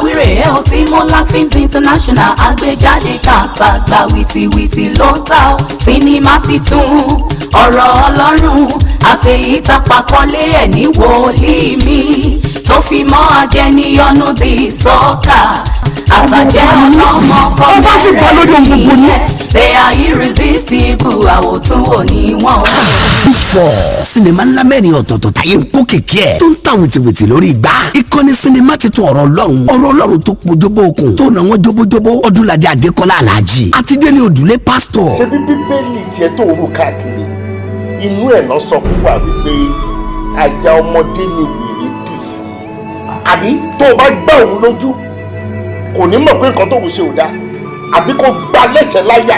àwírè ẹ̀ ò tí Monarch Films International àgbéjáde kàṣàgbà wìtìwìtì ló ń ta ọ́ sinimá titun ọ̀rọ̀ Ọlọ́run àtẹ̀yí tapakọ́lé ẹ̀ ní wòlíì mi tó fi mọ́ ajẹniyọnu bí sọ́kà àtàjẹ́ ọlọ́mọ kọ́mẹ́rẹ́ yìí they are irresistible àwòtún òní wọn. Big Four sinimá ńlá mẹ́rin ọ̀tọ̀ọ̀tọ̀ táyé ń kó kèké ẹ̀ tó ń ta wìtìwìtì lórí igbá. Ìkànnì sinimá titun ọ̀rọ̀ Ọlọ́run tó pojóbó okùn tó nà wọ́n jóbójóbó Ọdúnladé Adékọ́lá Aláàjì àti Délé Òdùlé pásítọ̀. ṣé bí bíbélì tiẹ̀ tó rú káàkiri inú ẹ̀ lọ sọ fún wa wípé àyà ọmọdé ni wèrè dì sí àbí tó o bá gbá òun lójú kò ní mọ̀ pé nǹkan tó ń ṣe ò dáa àbí kò gbá lẹ́sẹ̀ láyà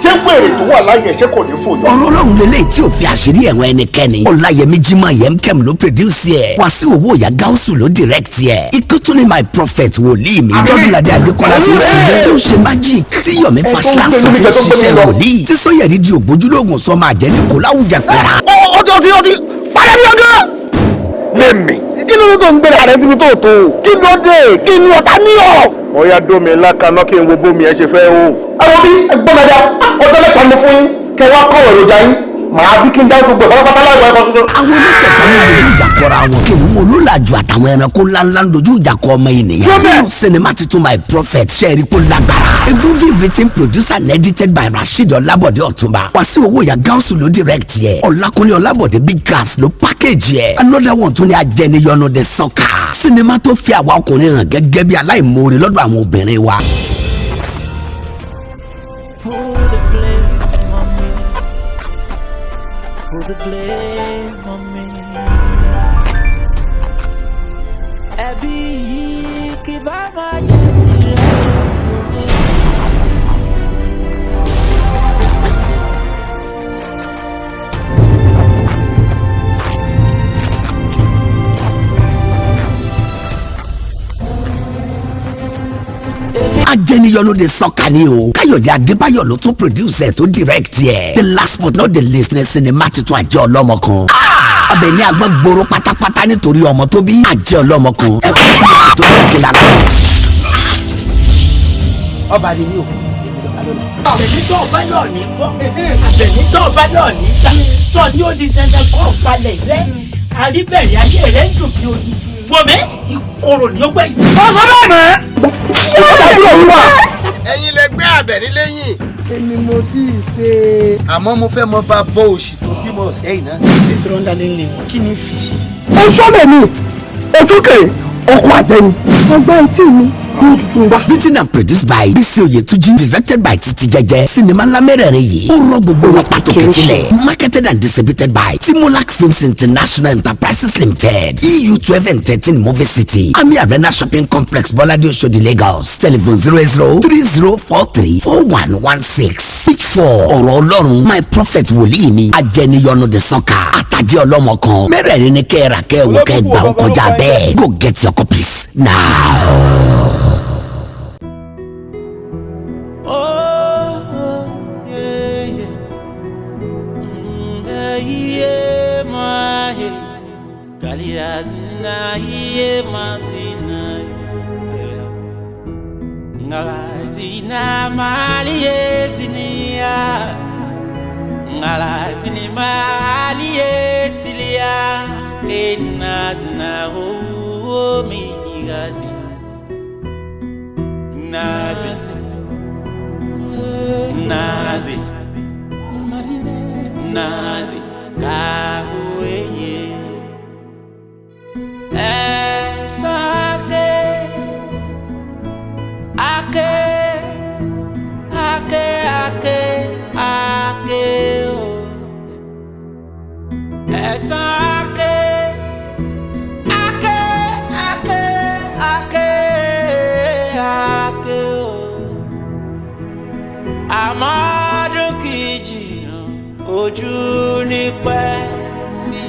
ṣé wèrè tó wà láyé ṣé kò ní fòyọ. ọ̀rọ̀ Ọlọ́run lélẹ́yìí tí ò fi àṣírí ẹ̀wọ̀n ẹnikẹ́ni Ọláyẹmí Jímọ̀ Yemkem ló produce ẹ̀ Wàsíù Owóyà Gáúsù ló direct ẹ̀ Ìkútúni my prophet wòlíì mi Ọdúnladé Adékọ́lá ti rẹ̀ tó ń ṣe magic tí Yọ̀mí Fáṣíláṣí ti ṣiṣẹ́ wòlíì tí Sóyẹ̀rí di ògbójúlógún sọmọ àjẹ́ni kò láwùjá pẹ̀lá. ọtí padà ní ọgá. lèmi kí ló tó ń gbé ààrẹ síbi tó tó kí ló dé kí ni ọ̀tá ní ọ̀. wọ́n yá dómi lákaná kí n wo bómi ẹ ṣe fẹ́ o. àwọn bí ẹgbọ́n mẹ́ta ọjọ́ mẹ́ta mo fún yín kẹ wá kọ́ èròjà yín màá bí kí n dá gbogbo pátápátá láìpẹ́ ẹ̀kọ́. àwọn oníkẹ̀kẹ́ ní ojú ìjà kọra wọn kí ni mo ló làjù àtàwọn ẹranko ńláńlá ń dojú ìjà kọ ọmọ ènìyàn. nínú sinimá titun my prophet ṣẹ́ẹ̀rí kó lágbára. a movie written produced and edited by Rasheed Ọlábọ̀dé Ọ̀túnba. Wàsíù Owóyà Gáúsù ló direct yẹ. Ọlákúnlé Ọlábọ̀dé big cast ló package yẹ. another one tún ni ajẹniyọnu de sọ́kà. sinimá tó fi àwa ọkùnrin hàn gẹ́gẹ́ bí aláìmoore lọ́dọ̀ àwọn obìnrin wa. Put the blame on me. Ẹbí yìí kì bá máa jẹ́ tirẹ̀. ajẹniyọnu de sọ́kà ni o Káyọ̀dé Adébáyọ̀ ló tún produce ẹ̀ tó direct ẹ̀ the last but not the least ní sinimá titun Àjẹ́ Ọlọ́mọ Kan. ọbẹ̀ ní agbọ́n gbòòrò pátápátá nítorí ọmọ tó bí Àjẹ́ Ọlọ́mọ Kan ẹ kọ́ tó yẹ kí lára. ọba ni mi ò èmi lọ́ba lọ́la. àbẹ̀nítọ́ ọba náà ní gbọ́ àbẹ̀nítọ́ ọba náà ní gbà tọ́ ni ó di dandan kọ́ ọ̀pálẹ̀ rẹ àríbẹ̀rẹ̀ ayé rẹ̀ ń dùn bí oyin wọ̀mẹ́ ìkorò ní ọgbẹ́ yìí. ọ̀sán náà mẹ́. ẹ̀yin lẹ gbé Àbẹ̀ní lẹ́yìn. èmi mo ti ṣe. àmọ́ mo fẹ́ mọ bá bọ́ òṣì tó bímọ sẹ́yìn náà. ṣé tí wọ́n dalẹ̀ ń lè kí ni fi ṣe. ó sọ́dọ̀ mi ojúkè ọkọ̀ àjẹni. ọgbọ́n tí mi ní tuntun wá. written and produced by Bísí Oyètúnjí directed by Títí Jẹ́jẹ́ sinimá ńlá mẹ́rẹ̀ẹ̀rin yìí ó rọ gbogbo wọn pàtó kẹtìlẹ̀ marketed and distributed by Monarch Films International Enterprises Limited EU 12 and 13 Movie City Ami Arena Shopping Complex Bọ́ládé Oṣòdì Lagos telephone 0030434116 Big Four ọ̀rọ̀ Ọlọ́run my prophet wòlíì mi ajẹniyọnu de sọ́kà àtàjẹ́ Ọlọ́mọ Kan mẹ́rẹ̀ẹ̀rin ní kẹ́ẹ̀rà kẹ́ẹ̀wò kẹ́ẹ̀gbà ó kọjá bẹ́ẹ̀ go get your copies now. Nazi kahweye sake ake o sake ake o amadu kijino ojú ní pẹ́ sí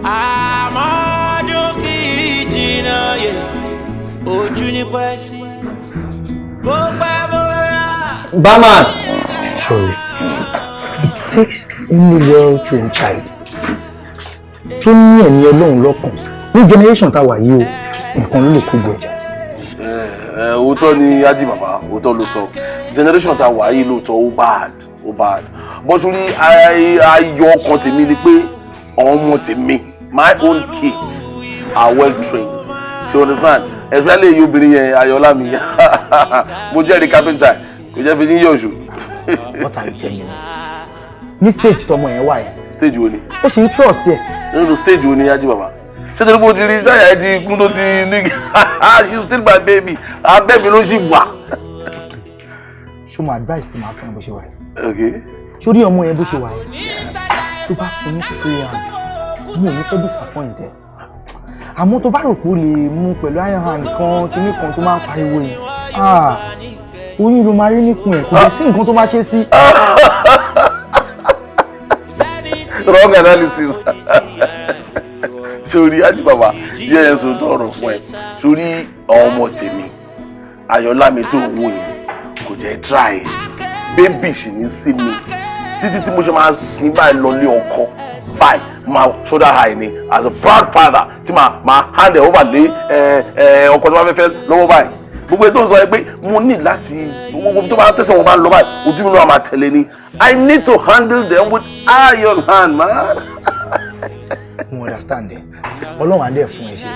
àmọ́dún kì í jìnnà yẹ ojú ní pẹ́ sí bó pẹ́ bóyá. Barman. Sorry. It takes only well trained child tó ní ẹ̀mí Ọlọ́run lọ́kàn ní generation tá a wà yìí o nǹkan ló lè kó gbọ́ ẹ̀jẹ̀. Òótọ́ ni Ají bàbá, òótọ́ ló sọ. Generation ta wà yìí lóòótọ́ ó bad. But really, ayọ̀ ọkàn tèmi ni pé ọmọ tèmi, my own kids are well trained. You understand? Especially you obìnrin yẹn Ayọ̀lá mi. Mo jẹ́ carpenter, kò jẹ́ fi ní yọ̀ṣù. What are you telling me? Ní stage tọmọ yẹn wà yẹn. Stage wo ni? Ó ṣe ń trust ẹ. No, stage wo ni Ají bàbá? Ṣé torí mo ti rí táyà ẹ ti kún tó ti ní she's still my baby. Abẹ́ mi ló ṣì wà. Ṣé mo advice tí màá fún ẹ bó ṣe wà yẹn? Okay. Sórí ọmọ yẹn bó ṣe wà yẹn. Tó bá fún ní free hand, mo ò ní fẹ́ disappoint ẹ. Àmọ́ tó bá rò pé o lè mú pẹ̀lú iron hand kan kíní kan tó máa ń pariwo yẹn. Oyún ló máa rí níkùn ẹ̀ kò lè sí nǹkan tó máa ṣe sí. Wrong analysis. Sórí Ají bàbá yẹ́ ẹ̀ sọ tọrọ fún ẹ. Sórí ọmọ tèmi Ayọ̀lá mi tó wù yẹn kò jẹ́ try bébì sì ní sí mi títí tí mo ṣe máa sin báyìí lọ lé ọkọ báyìí máa shoulder high ni as a proud father tí máa hand over lé ọkọ tó bá fẹ́ lọ́wọ́ báyìí gbogbo ètò ìsọ yẹn pé mo ní láti gbogbo tó bá tẹ̀sán wọn bá ń lọ báyìí ojú mi náà máa tẹ̀lé ni I need to handle them with iron hand man. Mo understand ẹ Ọlọ́run adé fún ẹ ṣe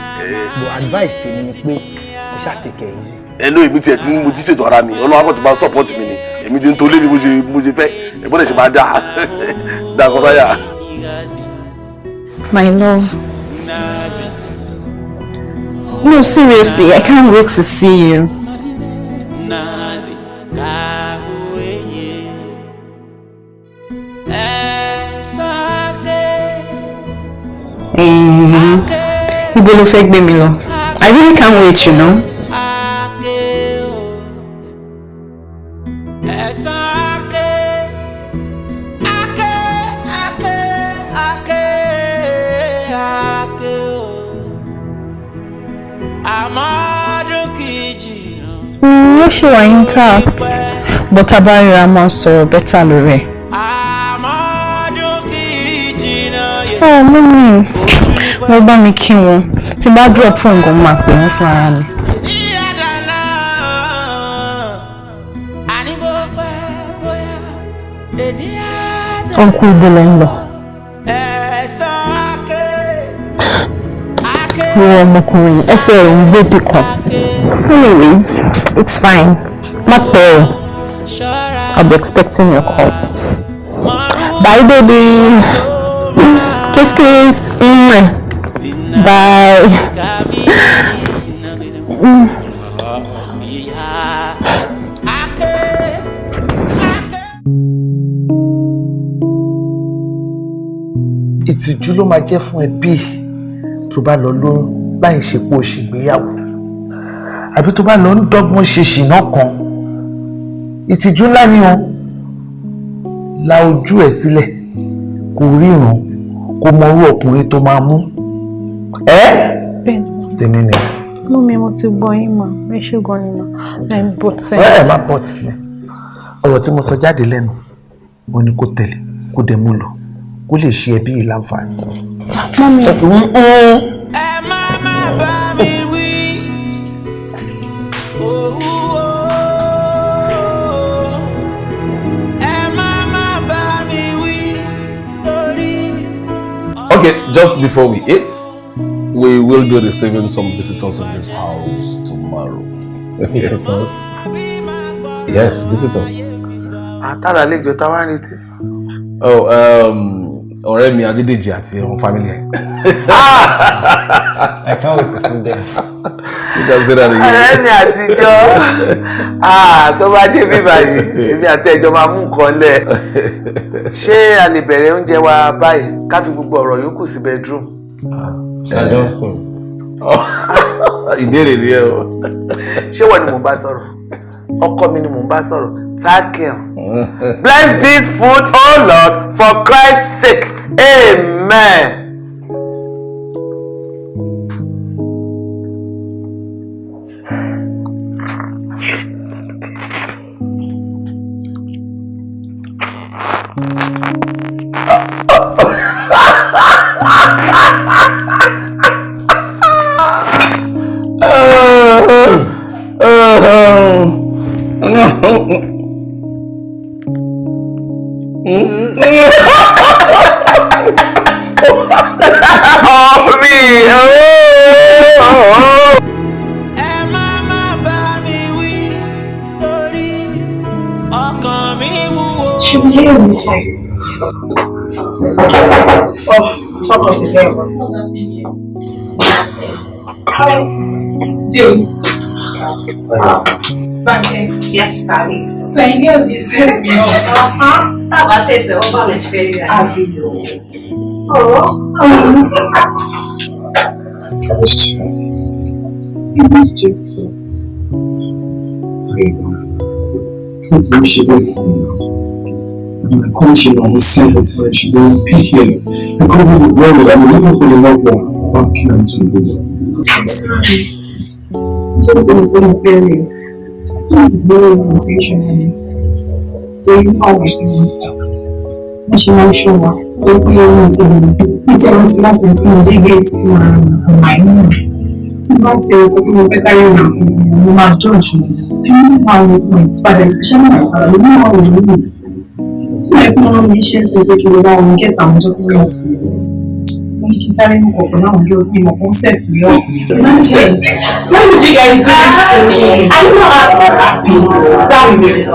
but advice tèmi ni pé o ṣáà take it easy. Ẹnu èmi tiẹ̀ tí mo ti ṣètò ara mi Ọlọ́run akọ̀ tó bá support mi ni èmi ti ń tolé ni mo ṣe fẹ́ ẹ̀gbọ́n ẹ̀ ṣe máa dá kọ́ sáyà. My love. No, seriously, I can't wait to see you. Ibo ló fẹ́ gbé mi lọ? I really can't wait, you know. She was intact, but Abarira must so better lore. Oh, mommy, mo bá mi kí wọn. Tí bá drop phone gan máa pè wọ́n fún ara mi. Uncle Ibo ń lọ. Wo ọmọkùnrin ẹsẹ̀ rẹ̀ ń gbé bí kan. Anyways, it's fine. Má pẹ́ o. I'll be expecting your call. Bye, baby. Kiss, kiss. Bye. Ìtìjú ló máa jẹ́ fún ẹbí tó bá lọ lóyún láì ṣe pé o ṣègbéyàwó àbí tó bá lọ ń dọ́gbọ́n ṣe ṣìnà kan ìtìjú ńlá ni o la ojú ẹ̀ sílẹ̀ kò ríran kò mọ irú ọkùnrin tó máa mú tèmi ni. Mú mi mo ti gbọ́ yín mà ẹ ṣe gan ni mà ẹ ń bọ̀ tẹ́. ẹ má bọ̀ tì mí ọ̀rọ̀ tí mo sọ jáde lẹ́nu mo ní kó tẹ̀lé kó dẹ̀ mú lọ kó lè ṣe ẹbí yìí láǹfààní. Mọ́mí. Ẹ má bá mi wí. Ẹ má bá mi wí. Okay, just before we eat, we will be receiving some visitors in this house tomorrow. Visitors? Yes, visitors. Àtàrà àlejò táwa ń retí. Oh, ọ̀rẹ́ mi Adédèjì àti àwọn family ẹ̀. I can't wait to see them. You can say that again. Ọ̀rẹ́ mi àtijọ́ tó bá dé bí báyìí èmi àti ẹjọ́ máa mú nǹkan lẹ̀. Ṣé a lè bẹ̀rẹ̀ oúnjẹ wa báyìí ká fi gbogbo ọ̀rọ̀ yòókù sí bedroom? Sir Johnson. Ìbéèrè ni ẹ o. Ṣé wọ́n ni mò ń bá sọ̀rọ̀? Ọkọ mi ni mò ń bá sọ̀rọ̀. Thank you. Bless this food, oh Lord, for Christ's sake. Amen. Should we leave him inside? Oh, top of the bed. Dude. Yes, darling. So, in girls, you set me up. I said the over is very You must do it too. Because we should wait for you. The culture of the secretary should be here. Because we were worried, I'm looking for the loved one. What can I do with it? I'm sorry. Don't be very. Don't be very intentionally. They always do it. I should not show up. Don't be it's a last thing to get my own. It's about to say, so you first I remember, my church. How with my father, especially my father, you know how he is. So I put on the shares and take it down and get some documents. When you start to go for now, girls be more set to you. Imagine, why would you guys do this to me? I'm not happy. Stop with it.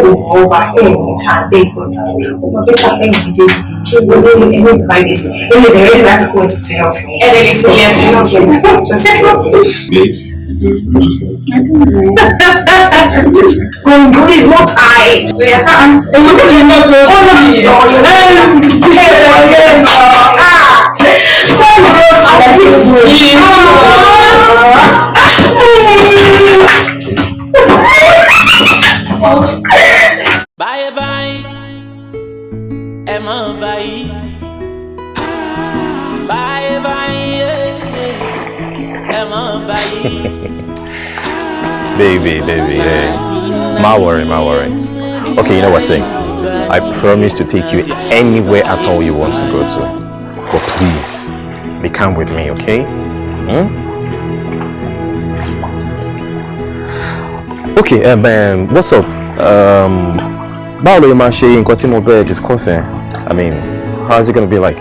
Over every time, there's no time. Over better thing you did. You will only like this. Only the ready that's a course to help me. And then it's left. Babes. Go is not I. Bye bye, Emma bye. Bye bye, Emma bye. Baby, hey. My worry. Okay, you know what, saying? I promise to take you anywhere at all you want to go to. But please, be calm with me, okay? Okay, what's up? How are you discussing? I mean, how's it gonna be like?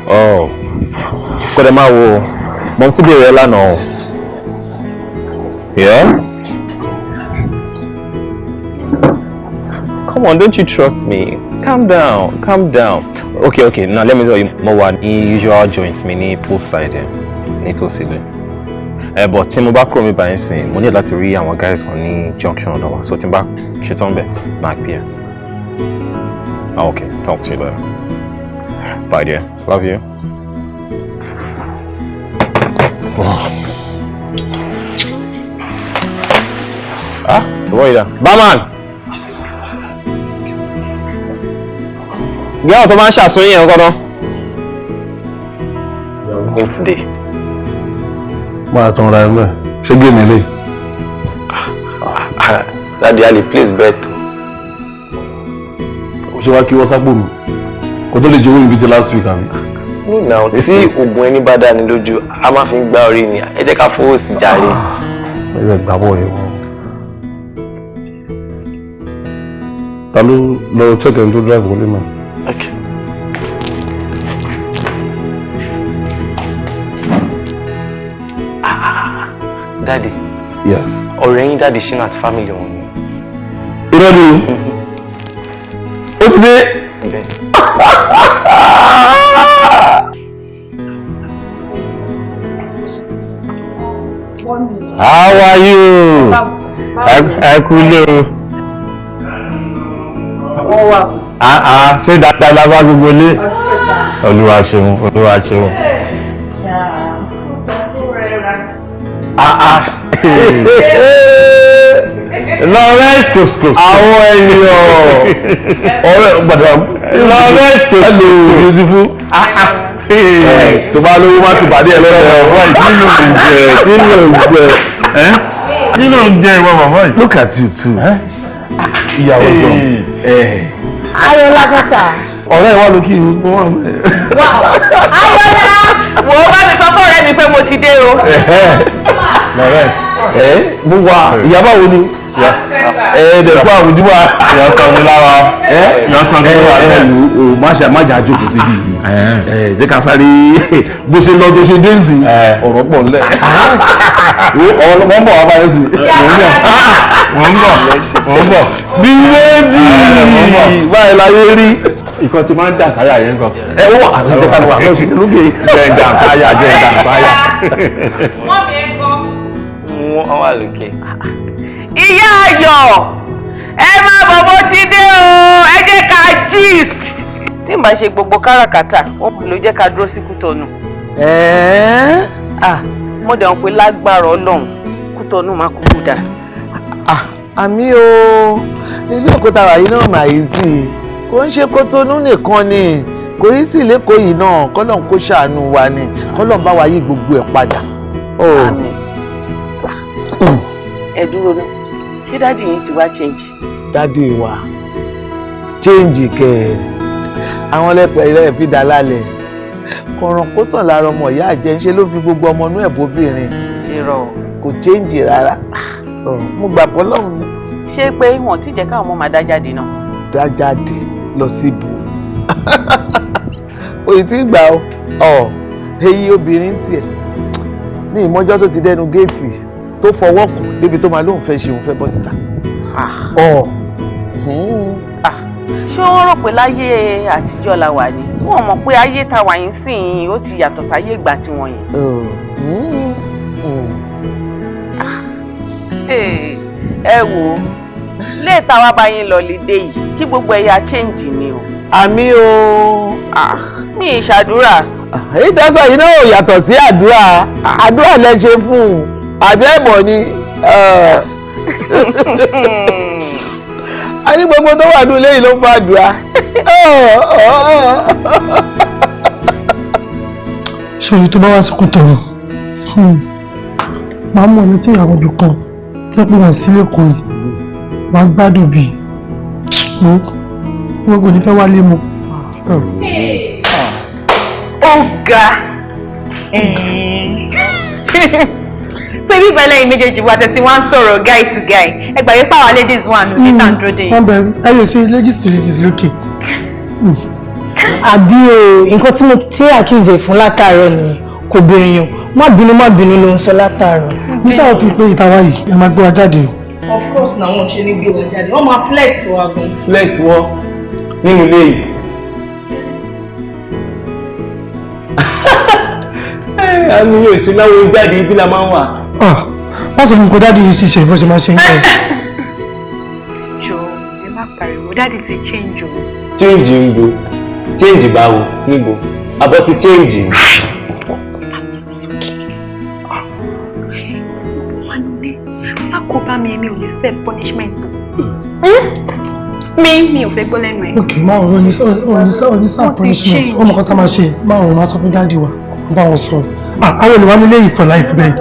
Oh, yeah? Come on, don't you trust me? Calm down. Okay, now let me tell you more. Usual joints, me poolside, need to see them. But Timba called me by saying, we need to read our guys on the junction. So Timba, shit on back, Mark Pierre. Okay, talk to you later. Bye, dear. Love you. Ah, what is that? Barman! Girl, to man shot swing, it's today. Marathon Rime. She gave me late. Daddy Ali, please bet. She was a boom. Could only do it last week. No, now, see, Ubu anybody and Loju, I'm a thing about it. I take a full Sijari. Talu, no check and to drive only man. Okay. Daddy. Yes. Already daddy she not family on you. You know do? What's it? How are you? Ṣé dáadáa la bá gbogbo ilé? Olúwa ṣeun. Lawrence close. Àwọn ènìyàn. Ọ̀rẹ́ gbàdúrà. Lawrence close. Hello, beautiful. Tó bá lówó má ti pàdé ẹ lọ́dọ̀ ọ̀rọ̀ kí ló ń jẹ ìwọ bàbá yìí? Look at you too. Ìyàwó jọ. Ayọ̀lá kọ́sà. Ọ̀rẹ́ ìwà ló kí n wọ́n. Ayọ̀lá. Wo bá mi sọ fún ọ̀rẹ́ mi pé mo ti dé o. Lawrence. Mo wà ìyàbá wo ni? Dẹ̀kọ́ àwùjúwà. Ìyọ̀tọ̀ ni lára. Ìyọ̀tọ̀ ni lára. Má jà jókòó síbi yìí. Jẹ́ ká sáré bó ṣe lọ tó ṣe dé sí ọ̀rọ̀ pọ̀ ńlẹ̀. Ọ̀rọ̀ mọ̀ ń bọ̀ wá báyìí sí. Mọ̀ ń bọ̀. Bí méjì báyìí láyé rí. Ìkan tí máa ń dà sáyà yẹn kan. Ó wà àtàkùn kan wà lọ́sí lókè. Jẹ́ ìjàǹkáyà. Wọ́n mi ẹ̀ kọ́. Wọ́n wà lókè. Ìyá Ayọ̀, ẹ máa bọ̀ bó ti dé o, ẹ jẹ́ ká gist. Tí n bá ṣe gbogbo káràkátà, wọ́n ló jẹ́ ká dúró sí Kútọ́nù. Mo dẹ̀ ń pe lágbára Ọlọ́run, Kútọ́nù máa kúkú dà. Àmì o, ilé òkúta wàyí náà mà yìí sí i. Kò ń ṣe Kútọ́nù nìkan ni, kò yí sí lẹ́kọ̀ọ́ yìí náà, kọ́lọ́n kó ṣàánú wa ni, kọ́lọ́n bá wa yí gbogbo ẹ̀ padà. Ẹ dúró náà, ṣé dáàdì yín ti wá change? Dáàdì wa change kẹ̀ àwọn lẹ́pẹ̀ ilẹ̀ fi dà lálẹ́ kọ̀ràn kó sàn lára ọmọ ìyá àjẹ́ ńṣe ló fi gbogbo ọmọ inú ẹ̀ bóbìnrin. Irọ́ kò change rárá. Mo gbà fọlọ́run ni. Ṣé pé wọ́n ti jẹ́ káwọn ọmọ máa dá jáde náà? Dá jáde lọ síbu. Òyì tí ń gbà ọ́ èyí obìnrin tiẹ̀ ní ìmọ́jọ́ tó ti dẹnu géètì tó fọwọ́ kù débi tó máa lóun fẹ́ ṣe òun fẹ́ bọ́ síta. Ṣé wọ́n rò pé láyé àtijọ́ la wà ní? Wọ́n mọ̀ pé ayé ta wà yín sí yín ó ti yàtọ̀ sáyé ìgbà tiwọn yẹn. Ẹ wò ó léètà wá bá yín lọ lédè yìí kí gbogbo ẹ̀yà change ni o. Àmì o. Mi ì ṣàdúrà. Èyí tẹ́sán yìí náà ò yàtọ̀ sí àdúrà. Àdúrà lẹ ṣe fún un. Àbí ẹ̀mọ̀ ni. A ní gbogbo tó wà ní ilé yìí ló ń fa àdúrà. Ṣòyí tó bá wá sí Kútọ́nù máa mú ẹni sí ìyàwó ibì kan tẹ́ pé wọ́n sílé kan yìí máa gbádùn bí wọ́n kò ní fẹ́ wálé mọ́. Ọ̀gá so ibi ìbẹ̀lẹ̀ yìí méjèèjì wa tẹ̀sí wá ń sọ̀rọ̀ guy to guy ẹ gbà wípé àwọn ladies wà nù ní tàǹdródé. wọ́n bẹ̀rù ayé ṣe ladies to ladies lókè. Àbí o nǹkan tí mo ti accuse fún látàárọ̀ nìyẹn kò béèrè yàn má bínú ló ń sọ látàárọ̀. Mo sábà pín pé ìta wáyé ẹ máa gbé wa jáde o. Of course na wọn ṣe ní gbé wọn jáde wọn máa flex wa gan. Flex wọn nínú ilé yìí. Àmì yóò ṣe láwọn jáde ibi la máa ń wà. Wọ́n sọ fún kó dáàdì yìí sì ṣe bó ṣe máa ṣe ń jẹ́. Jọ ẹ má pariwo dáàdì ti change o. Change ń bo change báwo níbo abọ́ ti change. Má kó bá mi èmi ò lè self punishment o. Mi ò fẹ́ gbọ́ lẹ́nu ẹ̀. Ok, máa ò ní self punishment ọmọ kan tá máa ṣe máa ò máa sọ fún dáàdì wa bá wọn sọ̀rọ̀. Àwọn olùwà nílé yìí for life bẹ́ẹ̀.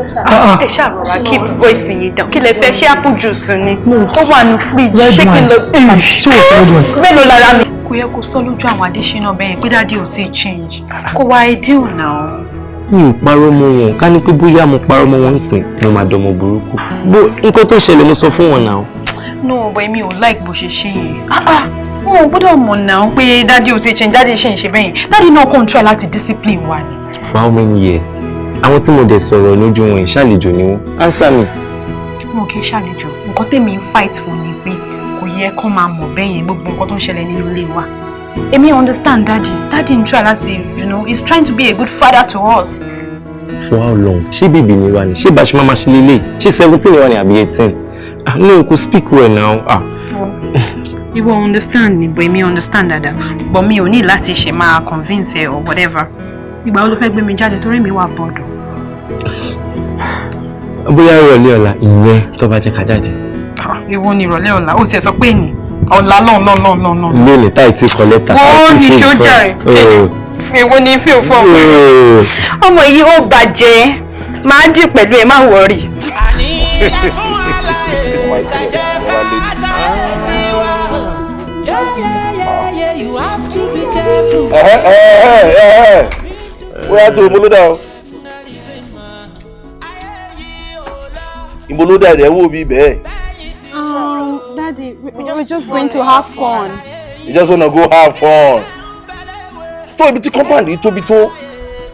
Ẹ ṣàrọ̀ra keep voice yìí down. Kí lẹ fẹ́ ṣé apple juice ni? Ó wà ní fridge. Ṣé kí n lọ? Ṣé o fẹ́ lọ́dún ẹ̀? Mélòó lára mi? Kò yẹ kó sọ lójú àwọn Adéṣínà bẹ́ẹ̀ pé dáàdì ò tí ì change. Kò wá ideal now. Mi ò parọ́ mọ́ wọn ká ní pé bóyá mo parọ́ mọ́ wọn sìn mo máa dọmọ burúkú. Bó nǹkan tó ṣẹlẹ̀ mo sọ fún wọn náà. No, but èmi ò like bó ṣe ṣe yẹn. Wọn ò gbọ́dọ̀ mọ̀ náà pé dáàdì ò tí ì change dáàdì ṣe ń ṣe bẹ́yẹn. Dáàdì náà kàn try láti discipline wa ni. For how many years? Àwọn tí mo dẹ̀ sọ̀rọ̀ lójú wọn ìṣàlejò ni wọ́n. Answer me. Wọn kì í ṣàlejò. Nǹkan tèmi ń fight fún ni pé kò yẹ kó máa mọ̀ bẹ́yẹn gbogbo nǹkan tó ń ṣẹlẹ̀ nínú ilé wa. Èmi understand daddy. Daddy ń try láti, he's trying to be a good father to us. For how long? Ṣé bèbí ni wá ni? Ṣé bá ṣe máa ṣe lélẹ̀? Ṣé 17 ni wá ni àbí 18? No, kò speak well now. You understand ni, but èmi understand dada. But mi ò ní láti ṣe máa convince ẹ or whatever. Ìgbà wo ló fẹ́ gbé mi jáde torí mi wà bọ́ọ̀dù. Bóyá ìrọ̀lẹ́ ọ̀la ìyẹn tó bá jẹ́ ká jáde. Ìwọ ni ìrọ̀lẹ́ ọ̀la, ó tiẹ̀ sọ pé ní ọ̀la lọ́n. Lónìí táì tí kọ lẹ́tà. Ó ní sójà rẹ̀. Èwo ni fíò fún ọmọ. Ọmọ yìí ó bàjẹ́, máa dì pẹ̀lú ẹ má wọ̀rì. Bóyá tó ìmúlódà o. Ìmúlódà rẹ̀ wò bí bẹ́ẹ̀. Daddy, we're just going to have fun. You just wanna go have fun. So ibi tí compound yìí tóbi tó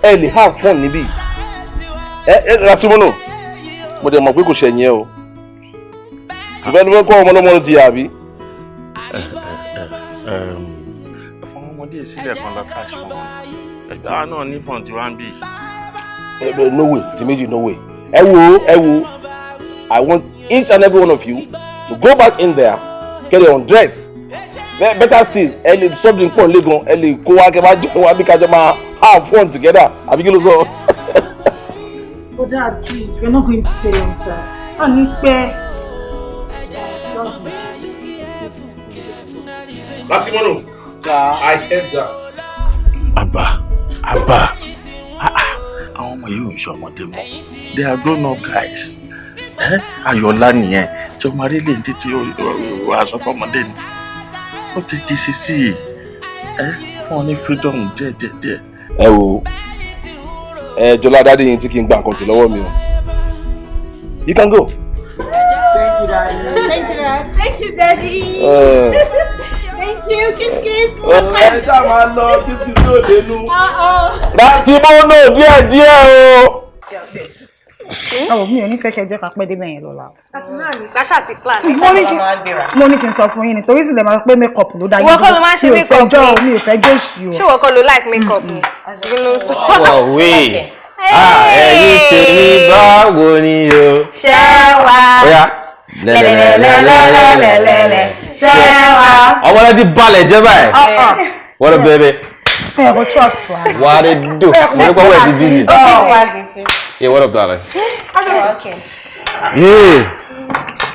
ẹ lè have fun níbí. Rasimono, mo dẹ̀ mọ̀ pé kò ṣẹ̀yìn ẹ o. Ìfẹ́ ló fẹ́ kọ́ ọmọ ọlọ́mọ ti àbí. Fún ọmọdé sílẹ̀ kan lọ cash fún wọn. Ẹgbẹ́ náà ní fún ti wá ń bì. No way, ti méjì no way. Ẹ wo. I want each and every one of you to go back in there, get your undress. Better still, ẹ lè something pọ̀ lẹ́gàn, ẹ lè kó wá kẹ́ bá jọ wá bí kájọ máa have fun together. Àbí kí ló sọ? But Dad, please, we're not going to stay inside. Anipe. Rasimono, sir, I heard that. Abba. Àwọn ọmọ yìí ò ń ṣe ọmọdé mọ́. They are grown up guys. Ayọ̀lá nìyẹn tí ọmọ arílẹ̀ ní títí aṣọ́pọ̀ ọmọdé ni. Ó ti di sísí fún ọ ní freedom díẹ̀. Ẹ wo Jọlá dáadé yín tí kì í gba nǹkan tí lọ́wọ́ mi o. You can go. Thank you, Daddy. Thank you, Daddy. Thank you. Kiss. Ẹ ṣáà máa lọ kiss tó dénú. Rasimono díẹ̀ o. Mi ò ní fẹ́ kẹ́ jẹ́ ká pẹ́ débẹ̀ yẹn lọ́la. Àti náà ní Tasha ti plan. Mo ní kí n sọ fún yín nítorí sì lè máa pé makeup ló dá yín. Ìwọ kọ́ ló máa ń ṣe makeup mi ò fẹ́ jóṣì o. Ṣé ìwọ kọ́ ló like makeup ni? Wọ̀wé. Ẹ̀yin tèmi báwo ni o? Ṣé wá? Oya. Lẹ́lẹ́lẹ́lẹ́lẹ́lẹ́lẹ́. Ṣé wá? Ọmọ náà ti balẹ̀ jẹ́ báyìí. What a baby. Ẹ kò trust wa. What a do? Mo ní pọ́wọ́ ẹ̀ ti busy. Yeah, what up, darling? Okay. Yeah.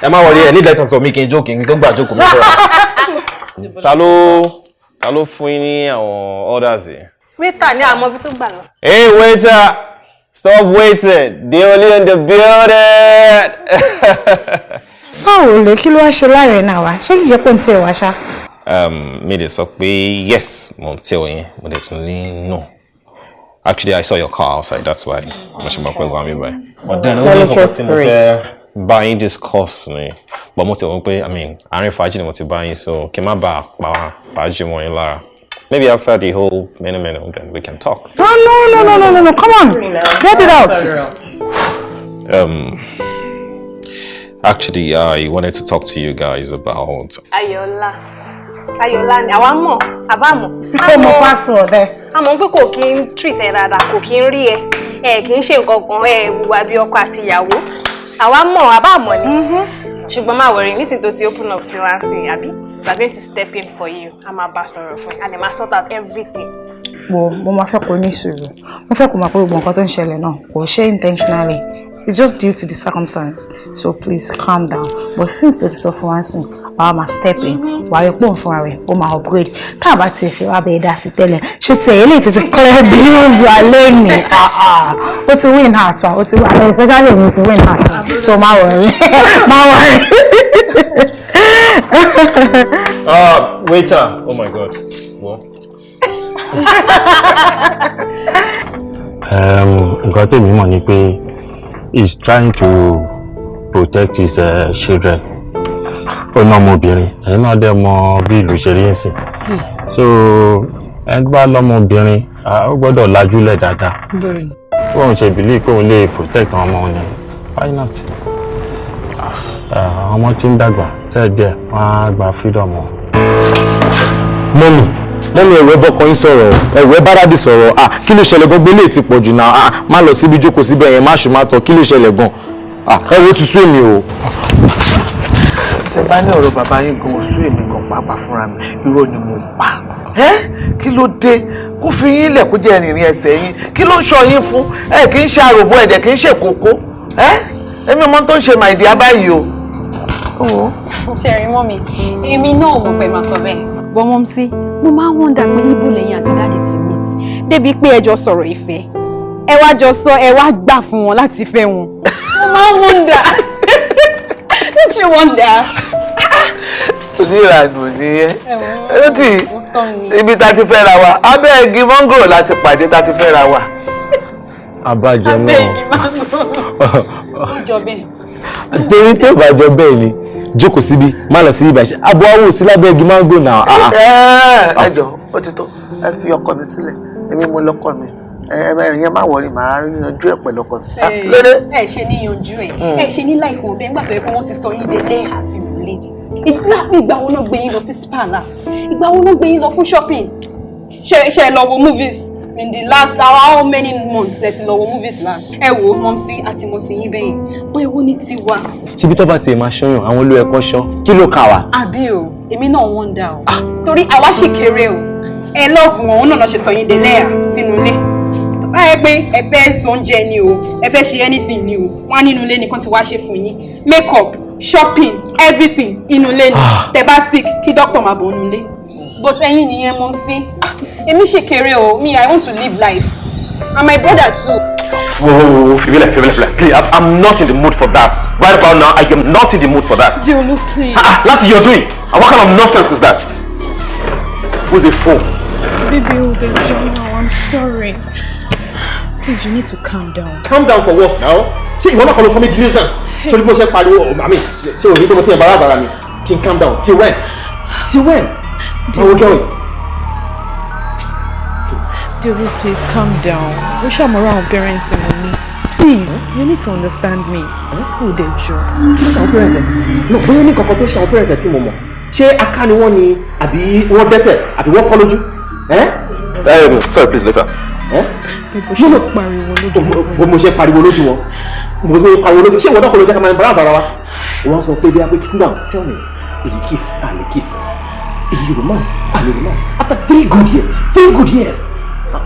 Ẹ má wọlé ẹ ní lẹ́tà sọ mí kí n jókè kí n tó gbà jókòó mi sọ̀rọ̀. Ta ló fún yín ní àwọn orders yìí? Waiter ní àmọ́ bí tó gbà lọ. Hey waiter, stop waiting. They only in the building. Báwo lè kí ló wá ṣe láàrin náà wá? Ṣé kìí ṣe pé ń tẹ̀ wá ṣá? Mi lè sọ pé yes, mo ń tẹ̀ ọ́ yẹn, mo dẹ̀ tún ní no. Actually, I saw your car outside. That's why I'm sure my friend got me by. But then, I don't buying this course me. But mo ti wọ́n pé, I mean, àárín fàájì ni mo ti buying, so kí n má bàa pa fàájì mọ́ yín lára. Maybe after the whole menu, then we can talk. No! Come on, get it out. Actually, I wanted to talk to you guys about. Ayọ̀lá ni àwa mọ̀, àbá mọ̀. Ó mọ password ẹ. A mọ̀ pé kò kí ń treat ẹ dáadáa, kò kí ń rí ẹ kì í ṣe nǹkan kan wùwà bí ọkọ àti ìyàwó. Àwa mọ̀, àbá mọ̀ ni. Ṣùgbọ́n má worry, nísìnyí tó ti open up sí wa sí àbí? We are going to step in for you. A máa bá sọ̀rọ̀ fún yín, and a máa sort out everything. Mo máa fẹ́ kó ní sùúrù. Mo fẹ́ kó máa pé gbogbo nǹkan tó ń ṣẹlẹ̀ náà kò ṣe intentionally. It's just due to the circumstance. So please calm down. But since the sọ fún wa sìn, wàá máa step in. Wàá rí pòun fúnra rẹ̀, ó máa upgrade. Tá a bá tiẹ̀ fi wá bẹ́ẹ̀ dá sí tẹ́lẹ̀. Ṣé tiẹ̀ eléyìí tó ti clear bills wà lẹ́nu? Ó ti win heart wa, ó ti win heart. Especially when ti win heart. So má worry. Waiter. Oh my God. What? Nǹkan tèmi mọ̀ ni pé he's trying to protect his children. Ó ná ọmọbìnrin, ẹ̀yin náà dẹ̀ mọ bí ìlú ṣe rí ẹ̀sìn. So ẹni bá lọ́mọbìnrin, ó gbọ́dọ̀ lajúlẹ̀ dáadáa. Wọ́n ṣe believe pé òun lè protect ọmọ wọn ni. Why not? Ọmọ tí ń dàgbà tẹ́ẹ̀dẹ̀ wọ́n á gba freedom wọn. Mọ́mì ẹ̀rọ bọ́kọ yín sọ̀rọ̀ ẹ̀rọ bárádì sọ̀rọ̀ kí ló ṣẹlẹ̀ gan gbélé ti pọ̀ jù náà má lọ síbi jókòó síbẹ̀ yẹn má ṣùgbọ́n àtọ̀ kí ló ṣẹlẹ̀ gan ẹ̀rọ ti sú èmi o. Tẹ bá ní ọ̀rọ̀ bàbá yín gan sú èmi gan pàápàá fúnra mi irọ́ ni mo pa kí ló dé kó fi yín lẹ̀ kó jẹ́ ìrìn ẹsẹ̀ yín kí ló ń ṣọ́ yín fún kì í ṣe àròbó ẹ̀dẹ̀ kì í ṣe kókó èmi ọmọ tó ń ṣe màìdí abáyìí o. Ṣé rí mọ́ mi? Èmi náà mo pẹ̀ máa sọ bẹ́ẹ̀. Bọ́ mọ́ sí, mo máa ń wọ́ndà pé ibo lẹ́yìn àti dáàdì ti meet. Débi pé ẹ jọ sọ̀rọ̀ ìfẹ́. Ẹ wá jọ sọ, ẹ wá gbà fún wọn láti fẹ́ wọn. Mo máa ń wọ́ndà. Don't you wonder? Onírànù nìyẹn. Ó ti ibi tá ti fẹ́ ra wa, abẹ́ igi mọ́ngòrò láti pàdé tá ti fẹ́ ra wa. Abájọ náà. Abẹ́ igi mọ́ngòrò. Ó jọ bẹ́ẹ̀. Torí tó bá jọ bẹ́ẹ̀ ni jókòó síbi má lọ sí ibà ṣe abo awo sí lábẹ́ igi mango náà. Ẹ jọ̀ọ́ ó ti tó ẹ fi ọkọ mi sílẹ̀ èmi mo lọ́kọ mi ẹ̀yẹn má wọrí màá yanjú ẹ̀ pẹ̀lú ọkọ mi. ẹ ṣe ní yanjú ẹ ṣe ní láìpẹ́ ọ̀bẹ nígbà tó yẹ pé wọ́n ti sọ yín délé àsìwòlé ìgbà wo náà gbé yín lọ sí spa last ìgbà wo náà gbé yín lọ fún shopping ṣe lọ wo movies in the last how many months lẹ ti lọ wo movies last. ẹ wo mọ́mísí àti mọ́sí yín bẹ́yìn bóyá owó ní tiwa. ṣebí tó bá tiẹ̀ máa ṣọyàn àwọn olú ẹ̀kọ́ ṣọ́ kí ló kà wá. àbí o èmi náà wọ́n dà o torí àwa ṣì kéré o ẹ lọ́ọ̀bù wọn òun náà ṣe sọ yín délé sínú ilé báyẹ̀ pé ẹ fẹ́ sóúnjẹ ni o ẹ fẹ́ ṣe anything ni o wọ́n á nínú ilé nìkan ti wá ṣe fún yín make up shopping everything inú ilé ni tẹ́ bá sick kí doctor máa bọ̀ nínú ilé but ẹ̀yin nìyẹn mọ̀ sí èmi ṣe kéré o me I want to live life and my brother too. Whoa, Fibila, please, I'm not in the mood for that. Right about now, I am not in the mood for that. Adeolu, please. That's what you're doing. And what kind of nonsense is that? Who's a fool? Baby, I'm sorry. Please, you need to calm down. Calm down for what now? Ṣé ìwọ náà kọ́ ló fún mi di nuisance? Ṣé olùkọ́ ṣe pariwo màmí? Ṣé òní pé mo ti embarrass ara mi? Kí n calm down. Till when? Till when? Báwo kẹ́wìn? Adeolu, please calm down. We shall more around parents and me. Please, you need to understand me. Who they show? Kí ló ṣe àwọn parents ẹ̀? No, bóyá ní kankan tó ṣe àwọn parents ẹ̀ tí mo mọ̀. Ṣé aká ni wọ́n ni àbí wọ́n dẹ́tẹ̀ àbí wọ́n fọ́ lójú? Sorry, please, later. Mo ṣe pariwo lójú wọn. Mo ṣe pariwo lójú. Ṣé ìwọ náà kọ́ ló jẹ́ ká máa embarrass ara wa? Wọ́n sọ pé bí a pé keep down, tell me. Èyí kiss, àlè kiss. Èyí romance, àlè romance. After 3 good years.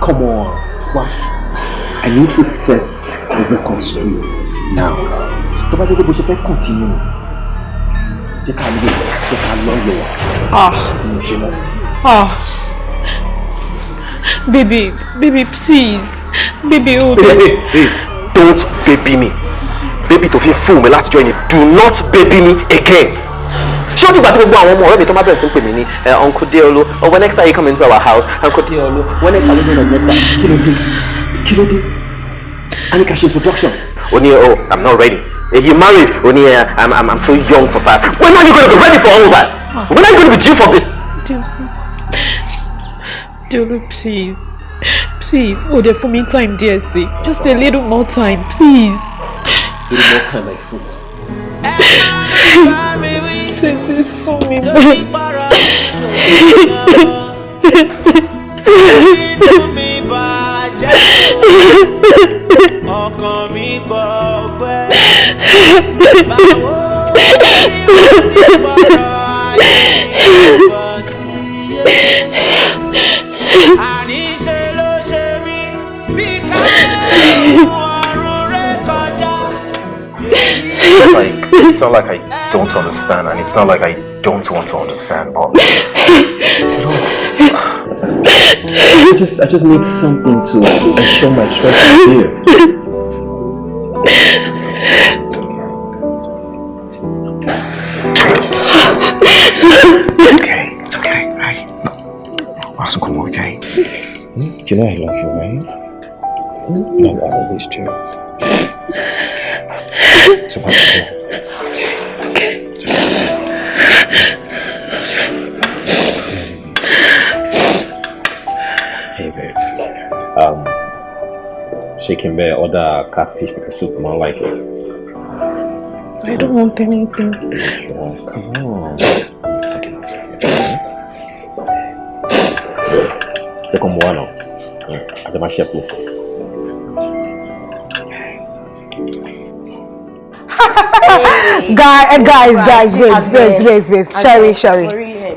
Come on. Why? I need to set the record straight now. Tó bá jẹ́ pé bó ṣe fẹ́ continue ni. Jẹ́ ká lọ yẹ̀. Mo ṣe mọ́. Baby, please. Baby, oh. Hey, don't baby me. Baby tó fi fún mi láti join you. Do not baby me again. Ṣé o ti gbà tí gbogbo àwọn ọmọ ọ̀rẹ́ mi tó máa bẹ̀rẹ̀ sí pè mí ní Uncle Adeolu, or when next time you come into our house, Uncle Adeolu, when next time you go to next time, kí ló dé? I need cash introduction. Oh, I'm not ready. You married? Oh, I'm too young for that. When are you going to be ready for all that? When are you going to be due for this? Adeolu, please. Oh, there for me time, dear. See, just a little more time, please. A little more time, my foot. This is so mean. It's not like I don't understand, and it's not like I don't want to understand, but I just need something to show my trust in you. It's okay, right? Also, come on, okay? You know I love you, right? I always do. So what's the Okay. Hey babes, she can bear other catfish because soup don't like it. I don't want anything. Oh, come on. It's okay, it's okay. Take on one now. I have my chef plate. Guys, Sherry.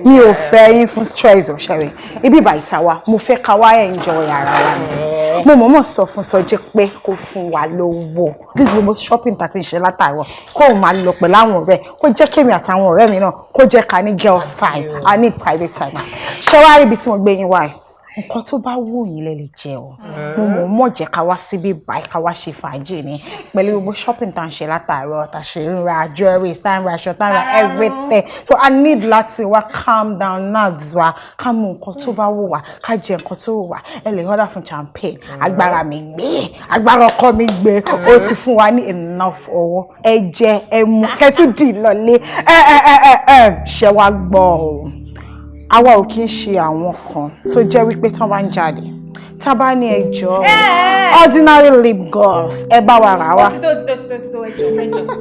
Mi ò fẹ́ yín fún stress o, Sherry. Ibi ìbàìtà wa, mo fẹ́ ká wá enjoy ara wa ni. Mo mọ̀ọ́mọ̀ sọ fún Saje pé kó fún wa lówó. This gbogbo shopping tá ti ń ṣe látàárọ̀. Kó máa lọ pẹ̀lú àwọn ọ̀rẹ́. Kó jẹ́ kémi àtàwọn ọ̀rẹ́ mi náà. Kó jẹ́ ká ní girls time. I need private time. Ṣé wá rí ibi tí mo gbé yín wá? nǹkan tó bá wù yín lẹ lè jẹ o mo mọ̀ jẹ́ ká wá síbí báyìí ká wá ṣe fàájì ni pẹ̀lú gbogbo shopping tá ń ṣe látàárọ̀ tá ṣe ń ra jewelry tá ń ra aṣọ tá ń ra everything so I need láti wá calm down nerves wa ká mú nǹkan tó bá wù wá ká jẹ nǹkan tó wù wá ẹ lè order fún champagne agbára mi gbé agbára ọkọ mi gbé ó ti fún wa ní enough owó ẹ jẹ ẹ mú kẹtù dì lọlé ṣe wá gbọ́ o àwa ò kí ń ṣe àwọn kan tó jẹ́ wípé tán bá ń jáde tá bá ní ẹjọ́ ordinary lip gloss ẹ bá wa rà wá. ó ti tó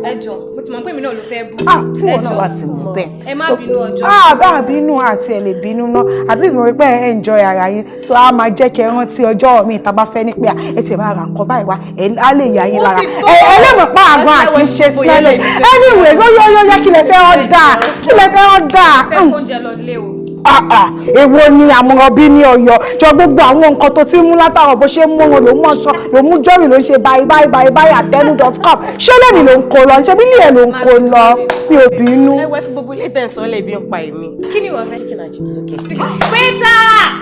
ẹjọ́ mo ti mọ̀ pé mi náà ló fẹ́ bú. tí wọn náà wá ti mú bẹ́ẹ̀. ẹ má bínú ọjọ́. bá bínú àti ẹ lè bínú náà at least mo rí pé ẹ enjoy ara yín so a máa jẹ́ kí ẹ rántí ọjọ́ mi tá bá fẹ́ ní pé ẹ ti máa ra nǹkan báyìí wá á lè yà yín lára ẹ lẹ́mọ̀ pa àgbọn àti ṣe sílẹ̀ anyways ó yọ kí lè fẹ́ ọ̀dà fẹ́ kóúnjẹ lọ lé o. Èwo ni àmọ̀rànbí ní Ọ̀yọ́ jọ gbogbo àwọn nǹkan tó ti mú látàrọ̀ bó ṣe mú wọn ló mú ọṣọ ló mú jọ́rì ló ṣe báyìí Adeolu.com ṣé lẹ́nìí ló ń kó lọ ṣé bí ilé ẹ̀ ló ń kó lọ bí òbínú. ẹ wẹ́ fún gbogbo ilé tẹ̀sán lè bí ń pa èmi. kí ni wọ́n fẹ́ chicken and chips okay. waiter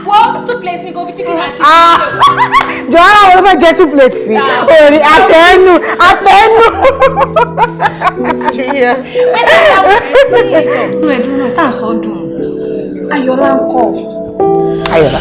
wo 2 plates ní kò fi chicken and chips. jọ ara wọn fẹ́ jẹ 2 plates sí orí àtẹnu. inú ẹ̀dùn náà tá à ń sọ dùn. Ayọ̀lá ń kọ́. Ayọ̀lá.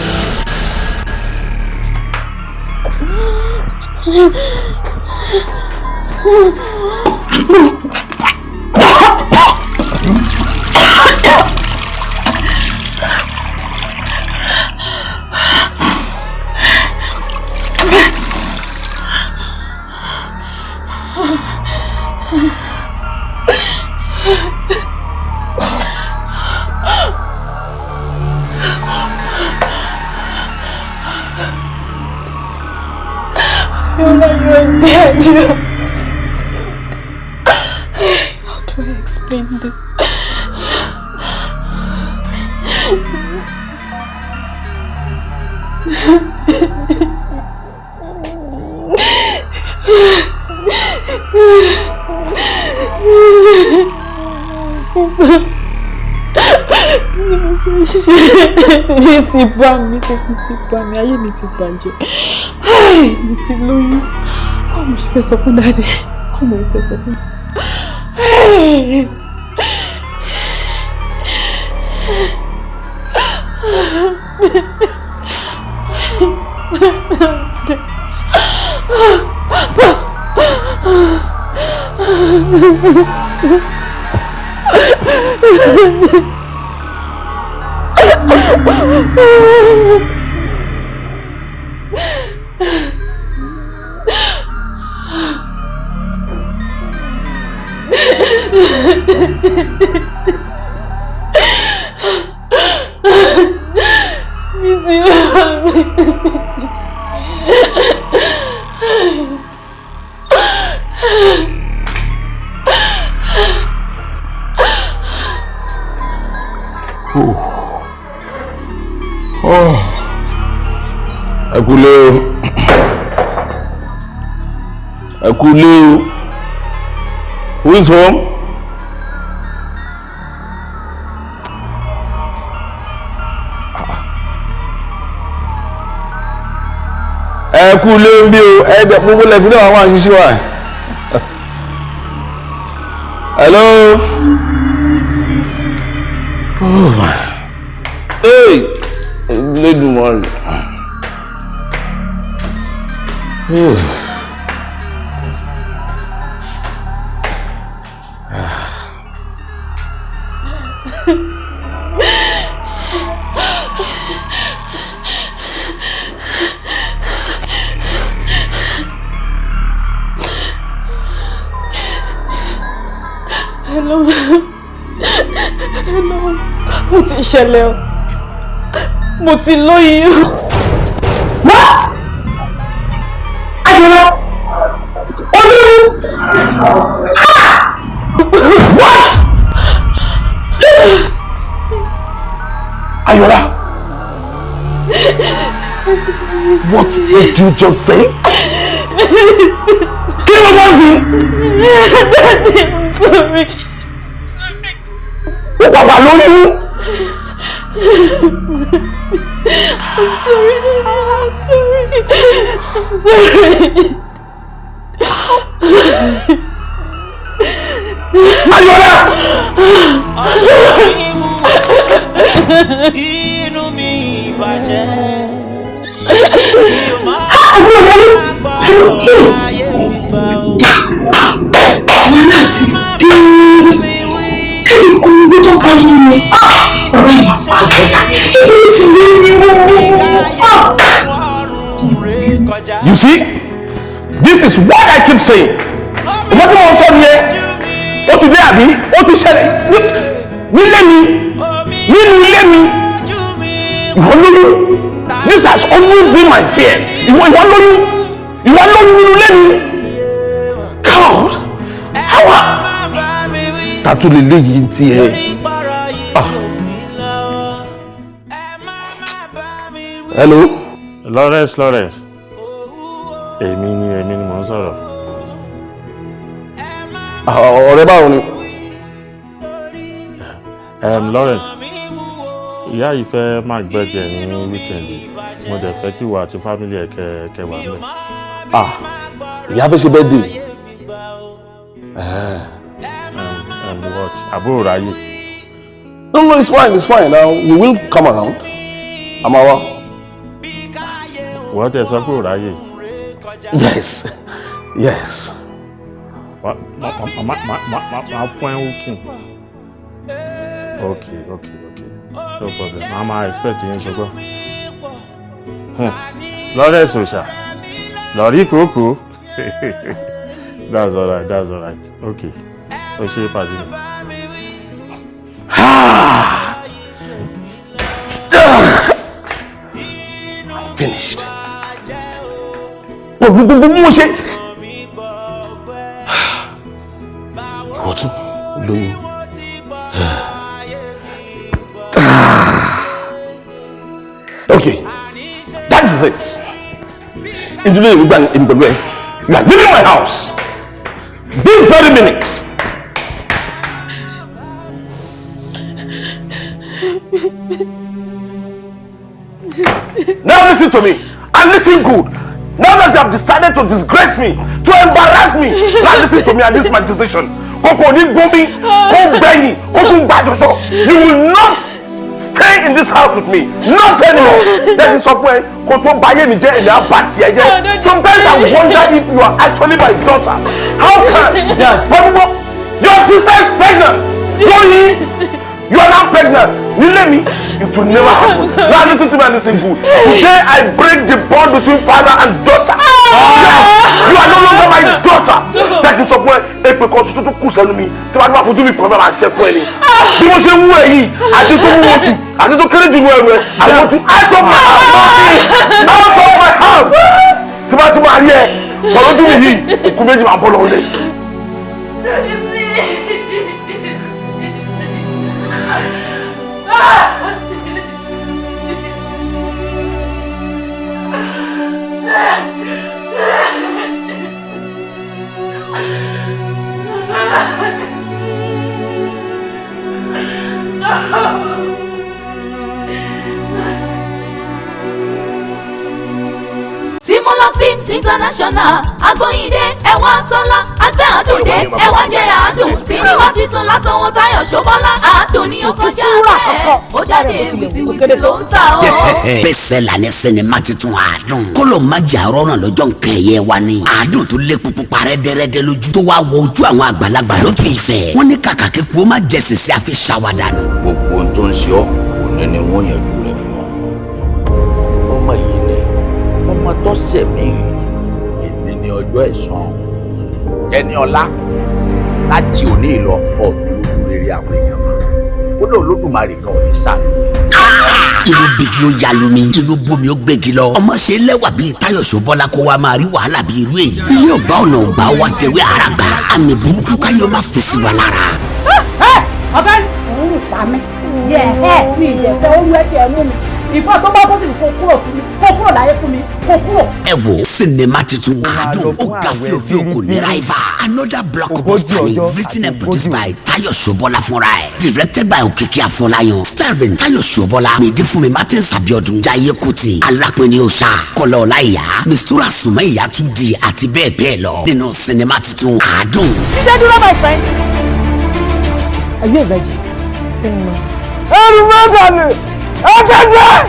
You're dead. How do I explain this? Tèmi ti bá mi, ayé mi ti bàjẹ́. Mo ti lóyún. Báwo mo ṣe fẹ́ sọ fún Daddy? Báwo mo fẹ́ sọ fún Akule, who is home? Akule bí o, ẹ̀dẹ̀ gbogbo lẹ́gbẹ̀ẹ́ náà wà ní ṣíṣíwá. Hello? Oh my. Hey! Lédùmarè. Hello. Mo ti ṣẹlẹ̀ o. Mo ti lóyún. What? Ayọ̀lá. Olóyún. What? Ayọ̀lá. What did you just say? Kí ló wá sí? Daddy, I'm sorry. Ó wà lóyún. I'm sorry, I'm sorry. Inú mi bàjẹ́. You see, this is what I keep saying. What do you want here? Ó ti dé àbí? Ó ti ṣẹlẹ̀ nílé mi, nínú ilé mi. Ìwọ lóyún. This has always been my fear. Ìwọ lóyún. Ìwọ lóyún nínú ilé mi. God, how? Tatu lele yìí ń tiẹ̀. Hello. Lawrence. Èmi ni mò ń sọ̀rọ̀. Ọ̀rẹ́ báwo ni? Lawrence, ìyá yìí fẹ́ máa gbẹ́jẹ̀ ní wíkẹ̀ndì. Mo dẹ̀ fẹ́ kí ìwọ àti fámílì ẹ̀ kẹwàá mẹ́. Ìyá fẹ́ ṣe birthday. What? Àbúrò ráyè. No, it's fine. Now we will come around. Amawa. Wọ́n tẹ̀ sọ pé ò ráyè. Yes. My point working. Okay. No problem. Mama expect you to go. Lawrence Osha. Lori Koko. That's all right. Okay. Oshe Padi. I'm finished. Rotimi lóyún. Okay, that is it. Ìdílé ìrúgbà ìgbẹ̀gbẹ̀, you are leaving my house. These very minutes. Now listen to me, and listen good. Now that you have decided to disgrace me, to embarrass me, now listen to me, and this is my decision. Koko ni gbomi, ko gbẹ̀yìn, ko tún gbàjọsọ. You will not stay in this house with me, not anymore. Then it's up where Koto Baye mi jẹ́ ẹ̀yà bàtì ẹ̀jẹ̀. Sometimes I wonder if you are actually my daughter. How can Dad? Your sister is pregnant. You are not pregnant. Nilemi, it will never happen. Now listen to me and listen good. Today I break the bond between father and daughter. Yes, you are no longer my daughter. That is why epe kan tutu kù sẹ́nu mi. Tí wàá ní wàá fojú mi pọ̀ bá ṣe fún ẹ ni. Bí mo ṣe wú ẹ yìí, àti tó wú ojú, àti tó kéré jù ní ẹrù ẹ, àwọn ti out of my house. Tí wàá tún máa rí ẹ, pọ̀ lójú mi yìí, òkú méjì máa bọ́ lọ́wọ́ lé. Timola Films International agbóyìnde ẹwà tọ́lá agbẹ́ àdùndé ẹwà jẹ́ àdùn sinimá titun látọwọ́ Táyọ̀ Ṣóbọ́lá àdùn ni ó kọjá bẹ́ẹ̀ ó jáde wìtìwìtì ló ń ta o. bẹ́sẹ̀ là ní sinimá titun àdùn kóló májì àrọ́ràn lọ́jọ́ nǹkan ẹ̀yẹ wa ni àdùn tó lé pupa parẹ́ dẹ́rẹ́dẹ́ lójú tó wá wọ ojú àwọn àgbàlagbà lótú ìfẹ́ wọ́n ní kàkà kíkú ó má jẹ sèse àfi ṣàwádànù. gbogbo ohun tó ń ṣe ọ́ òní ni wọ́n yànjú rẹ̀ fún ọ ọmọ yìí ni ọmọ tó ṣẹ̀mí èmi ní ọjọ́ ẹ̀san ẹni ọlá láti òní ìlọ ọ̀tún lójú rere àwọn èèyàn mọ́ ó lóò lódùmarè kan ò ní sàánú. inú bèbí ó yalu mi inú bomi ó gbégi lọ ọmọ ṣe lẹ́wà bíi Táyọ̀ Ṣóbọ́lá kó wa máa rí wàhálà bíi irú èyí ilé ọba ọ̀nà ọba wa tẹ̀wé àràgbà àmì burúkú káyọ̀ máa fi sí wa lára. ọ̀gá òun pa mí yẹ ẹ mi ìjẹ̀fẹ́ ó rú ẹ̀jẹ̀ mú mi ìfọ́ tó bá bó ti kó kúrò fún mi kó kúrò láyé fún mi kó kúrò. ẹ wo Sinema titun àádùn ó ga fíofío kò ní ráìvà. Another blockbuster ni written and produced by Tayo Sobola fúnra ẹ̀. Directed by Òkìkí Afọláyan. Starring Tayo Sobola, Mèdífúnmi Martins Abiodun, Jaiye Kuti, Alápẹ̀ni Oṣà, Kọ́lá Ọláìyá, Mistura Sùmẹ́yà 2D àti bẹ́ẹ̀ bẹ́ẹ̀ lọ. Nínú sinema titun àádùn. Jíjẹ́ dúró my friend. Are you a virgin? Ẹ̀rù mọ́tò mi! Ọ̀gẹ̀dẹ̀!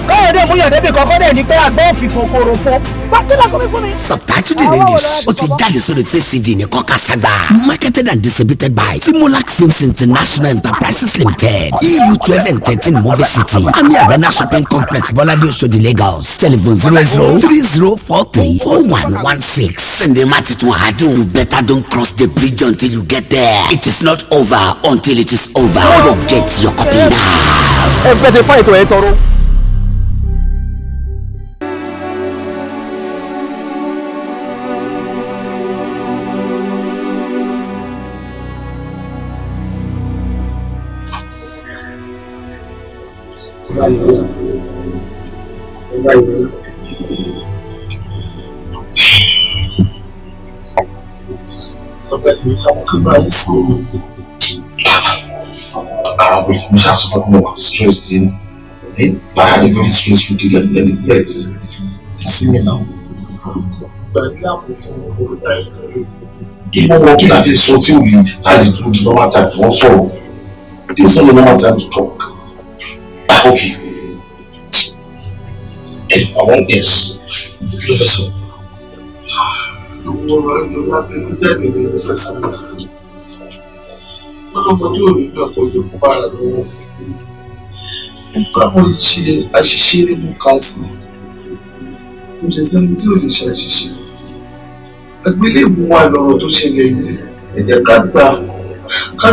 Kọ́yọ̀dé mú yọ̀dé bí kọ́kọ́ dẹ̀ ní pé àgbọ̀ òfìfo kòrò fún. Pàtílà kọ́mi fún mi. Subtitled in English, ó ti jáde sórí VCD ní Kọ́kásàgbà. Marketed and distributed by Timolak Films International Enterprises Limited. EU 12 and 13 Movie City. Ami Arena Shopping Complex, Bolade Oshodi, Lagos. Telephone 0030434116. Sinema titun àádùn. You better don't cross the bridge until you get there. It is not over until it is over. Go get your copy now. Ẹ fẹ́ ti fọ́ ètò ẹ̀ tọrọ. We shall suffer more stress in it. I had a very stressful day and then it rest. You see me now. Even walking at a something we had to do the normal time to also. There's only normal time to talk. Okay. Hey, I want this. Professor. Ọlọ́mọdé ò ní gbà pọ̀ yóò bá ara lọ́wọ́. Táwọn ìṣe àṣìṣe nínú káàsì. Kò lè sẹ́ni tí ò lè ṣe àṣìṣe. Àgbélébù wà lọ́rọ̀ tó ṣẹlẹ̀ yìí. Ẹ jẹ́ ká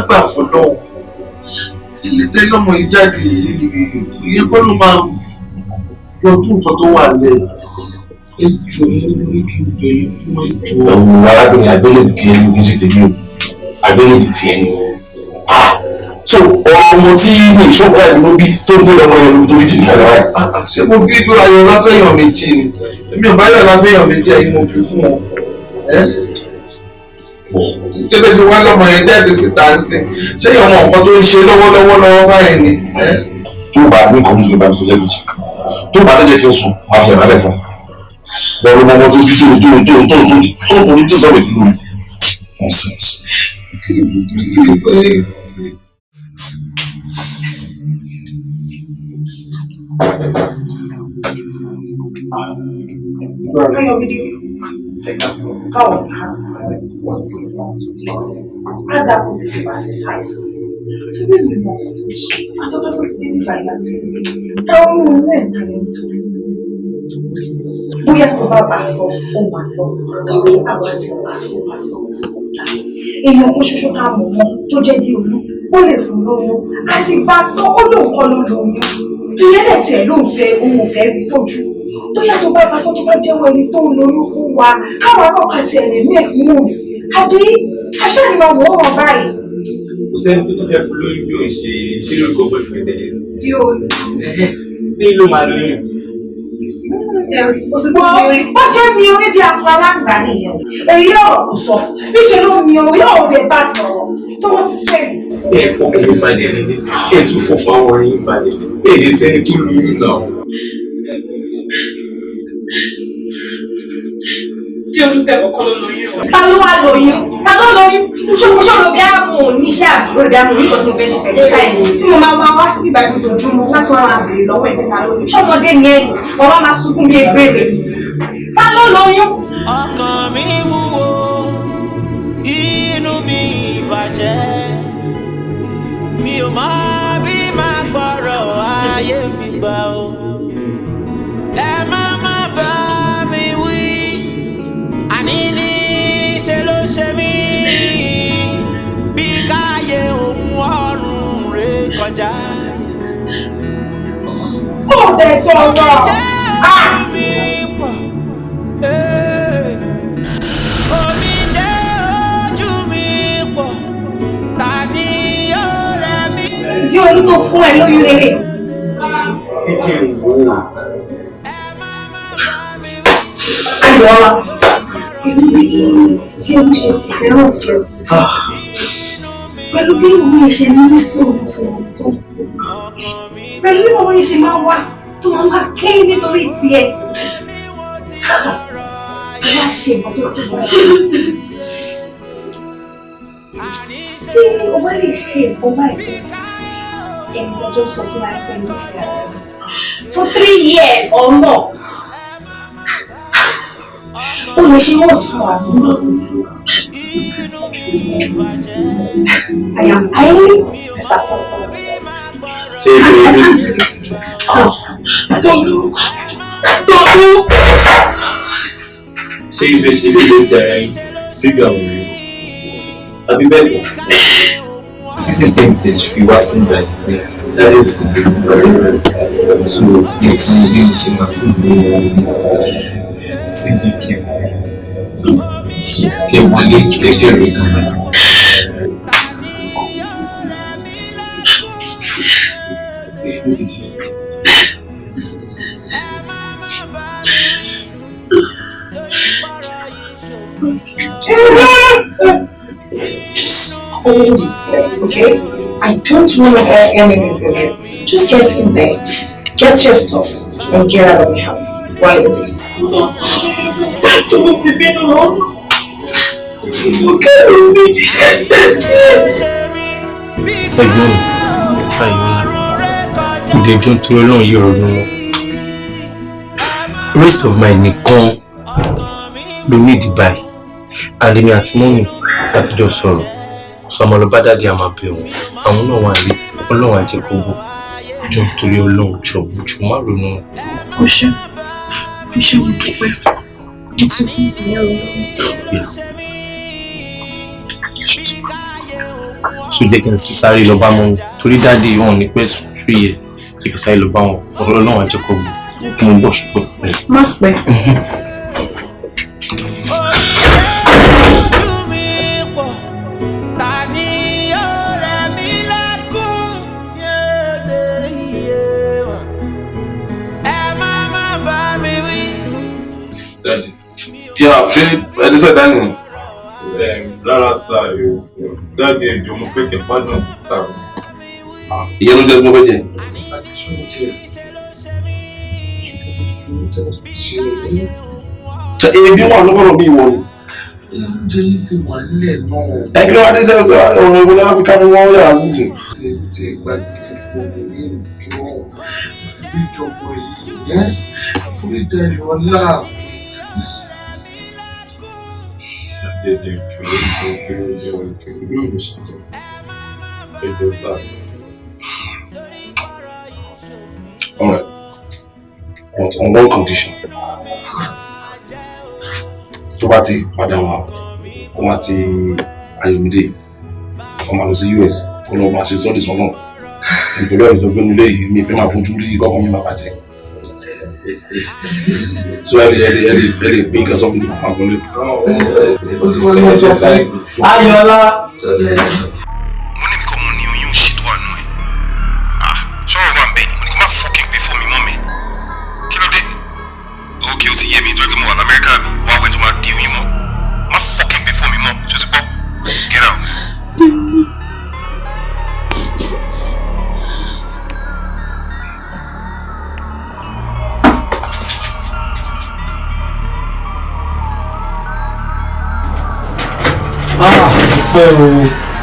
gbà fún náà. Ilé tẹ́lọ́mọ yìí jáde yìí kò yẹ kó ló máa yọjú nǹkan tó wà lẹ̀. Ejò yẹn ní kí n bẹ̀rẹ̀ fún ejò. Ẹ̀wọ̀n arábìnrin àgbélébù tiẹ̀ ní ojú tèmi o. Àgbélébù tiẹ̀ ní. So ọmọ tí mi ìṣọ́gbà ẹ̀ ló bí tó gbé ọmọ yẹn lóbi tó bí jìnnà lára. Ṣé mo bí ìlú ayọ̀ láfẹ̀yàn méjì ni? Èmi ò bá yọ̀ láfẹ̀yàn méjì ẹ̀yin mo bí fún wọn. Kébé ti wá lọ́mọ yẹn jáde síta ń sìn. Ṣé ìyọ̀mọ̀ nǹkan tó ń ṣe lọ́wọ́ báyìí ni? Tó bá ní nǹkan tó bá mi sọ jẹ́ kìí. Tó bá lẹ́jẹ̀ kí n sùn, máa fi ẹ̀rọ alẹ́ fún. Bọ́ọ̀lù ọmọ tó bí tó ní tí sọ̀rọ̀ ìdílé mi. Nonsense. Bóyá tó bá bá sọ, ó máa lọ, torí àwa ti bá sọ. Èèyàn kan ṣoṣo ká mọ̀ mọ́ tó jẹ́ Adeolu, ó lè fún lóyún, àti bá sọ, ó lóun kọ́ ló lóyún. Ìyẹn lẹ̀ tiẹ̀ ló ń fẹ́, òun ò fẹ́ rí sójú. Bóyá tó bá sọ tó bá jẹ́wọ́ ẹni tó ń lóyún fún wa, káwa náà ká tiẹ̀ lè make moves. Àbí aṣáàlìmọ̀ wò ó wọn báyìí. Kò sẹ́ni tó fẹ́ fún lóyún bí òun ṣe sílò kó boyfriend ẹ̀. Adeolu. Ní ló máa lóyún. Bó ṣe mi orí bí akọ aláǹgbá nìyẹn. Èyí ọ̀rọ̀ kò sọ. Níṣẹ́ ló mi orí ọ̀bẹ bá sọ̀rọ̀ tó wọ́n ti sẹ́yìn. Ẹ fọkàn yín balẹ̀ nílé. Ẹ tún fọkàn àwọn yín balẹ̀. Ẹ lè sẹ́ni tó lóyún náà. Tí olùkọ́ kọ́ ló lóyún. Ta ló wá lóyún? Ta ló lóyún? Ṣòro bí àmú oníṣẹ́ àbúrò bí àmú oníkọ̀ tó fẹ́ ṣe pẹ̀lú táìmù. Tí mo máa wá sí ìgbà ojoojúmọ́ láti wá máa bèrè lọ́wọ́ ẹ̀gbẹ́ ta lóyún. Ṣọ́mọdé ni ẹ̀yìn, wọ́n wá máa sunkún bí egbèrè. Ta ló lóyún? Ọkàn mi wúwo, inú mi bàjẹ́. Mi ò mọ bí máa gbọ́rọ̀ ayé mi gbà o. Ẹ má bá mi wí. Àní ní ṣe ló ṣe mí. Bí káyé òun ọ̀run rè kọjá. Ó tẹ̀ sọ̀rọ̀. Omi jẹ́ ojú mi pọ̀. Ta ni yóò rẹ̀ mí? Adeolu tó fún ẹ lóyún lélẹ̀. Ìjì ìwò. Ayọ̀lá. Tí o ṣe fẹ́ràn sí ọ. Pẹ̀lú bí òun ṣe ní sọ̀rọ̀ fún ọ tó. Pẹ̀lú bí òun ṣe máa wá tó máa ké nítorí tiẹ̀. Wá ṣe nǹkan tó tó wá. Tí o bá lè ṣe nǹkan báyìí fún ẹni ọjọ́ sọ fún wa pẹ̀lú ìfẹ́ rẹ̀. For 3 years or more. O lè ṣe wọ́n sọ àbúrò. I am highly disappointed. Tolu! Ṣé ìfẹ́ ṣe lè ti ara yìí fígbà wò rí? Àbí bẹ́ẹ̀ kọ́? Fi sí tẹ̀ǹtẹ̀ fi wá sí ìgbà yìí láyé sí i. So, mo ti ní bí mo ṣe máa sí síbi kí n wọlé kékeré kan. Just hold it there, okay? I don't want to hear anything from you. Just get in there, get your stuffs, and get out of the house right away. Don't be alone. Okay, Ẹ̀gbọ́n Ayọ̀lá, ìdẹ́jọ́ tó lọ́n yìí ronú wọn. Rest of my nìkan ló ní ìdìbà yìí. Àdèmí àti mọ́mì àtijọ́ sọ̀rọ̀. Sọ ọmọ lọ bá dáadé àmà bẹ̀ wọ́n. Àwọn náà wà rí Ọlọ́run àjẹkọ̀gbọ́. Jọ torí Ọlọ́run jọ ojú má ronú wọn. Ó ṣe mo dúpẹ́. Mo ti kú ìyá Ọlọ́run. So jẹ́ kí n sáré lọ bá mọ́mì. Torí dáadé wọn ní pẹ́ sùn fún iye. Jẹ́ kí n sáré lọ bá wọn. Ọlọ́run àjẹkọ̀gbọ́. Mo ń bọ̀ ṣùgbọ́n pẹ́. Má pẹ́. Yeah, ṣé ẹ ti sẹ́ dání? Rárá sáà yóò. Dáadé ẹjọ́ mo fẹ́ kẹ́ pardon sísá mi. Ìyẹn ló jẹ́ mo fẹ́ jẹ. Àti ṣòro jẹ́. Ebi wà lọ́kọ̀ọ̀rọ̀ bí ìwọ ni. Oúnjẹ yìí ti wà nílẹ̀ náà. Ẹ kí ló wá dé sẹ́yìn pé ọ̀rọ̀ ìwé náà fi ká ní wọ́n yàrá sísìn. Tètè gbàgbé gbogbo yẹn jọ fún ìjọba yìí fún ìtẹ̀yọ́lá. Ẹjọ́ sáà. All right. But on one condition. Tó bá ti padà wá, ó máa ti Ayọ̀mídé, ó máa lọ sí US, ó lọ máa ṣe sọ́ọ̀dì sọ́nà. Nítorí ẹ̀rọ tó gbé nílé yìí, mi fẹ́ máa fojú rí kọ́kọ́ mi máa bàjẹ́. So ẹ lè gbé nǹkan sọ́ọ̀bù nípa àwọn ọmọlé.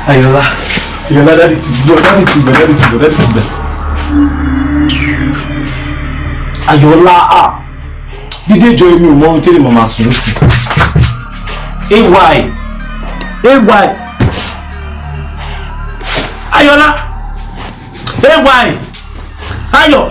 Ayọ̀lá. Ayọ̀lá, dáàdì ti gbọ́. Ayọ̀lá, dídé jọ èmi ò mọ ohun tẹ́lẹ̀ màmá sùn sí. AY. Ayọ̀lá, Ayọ̀,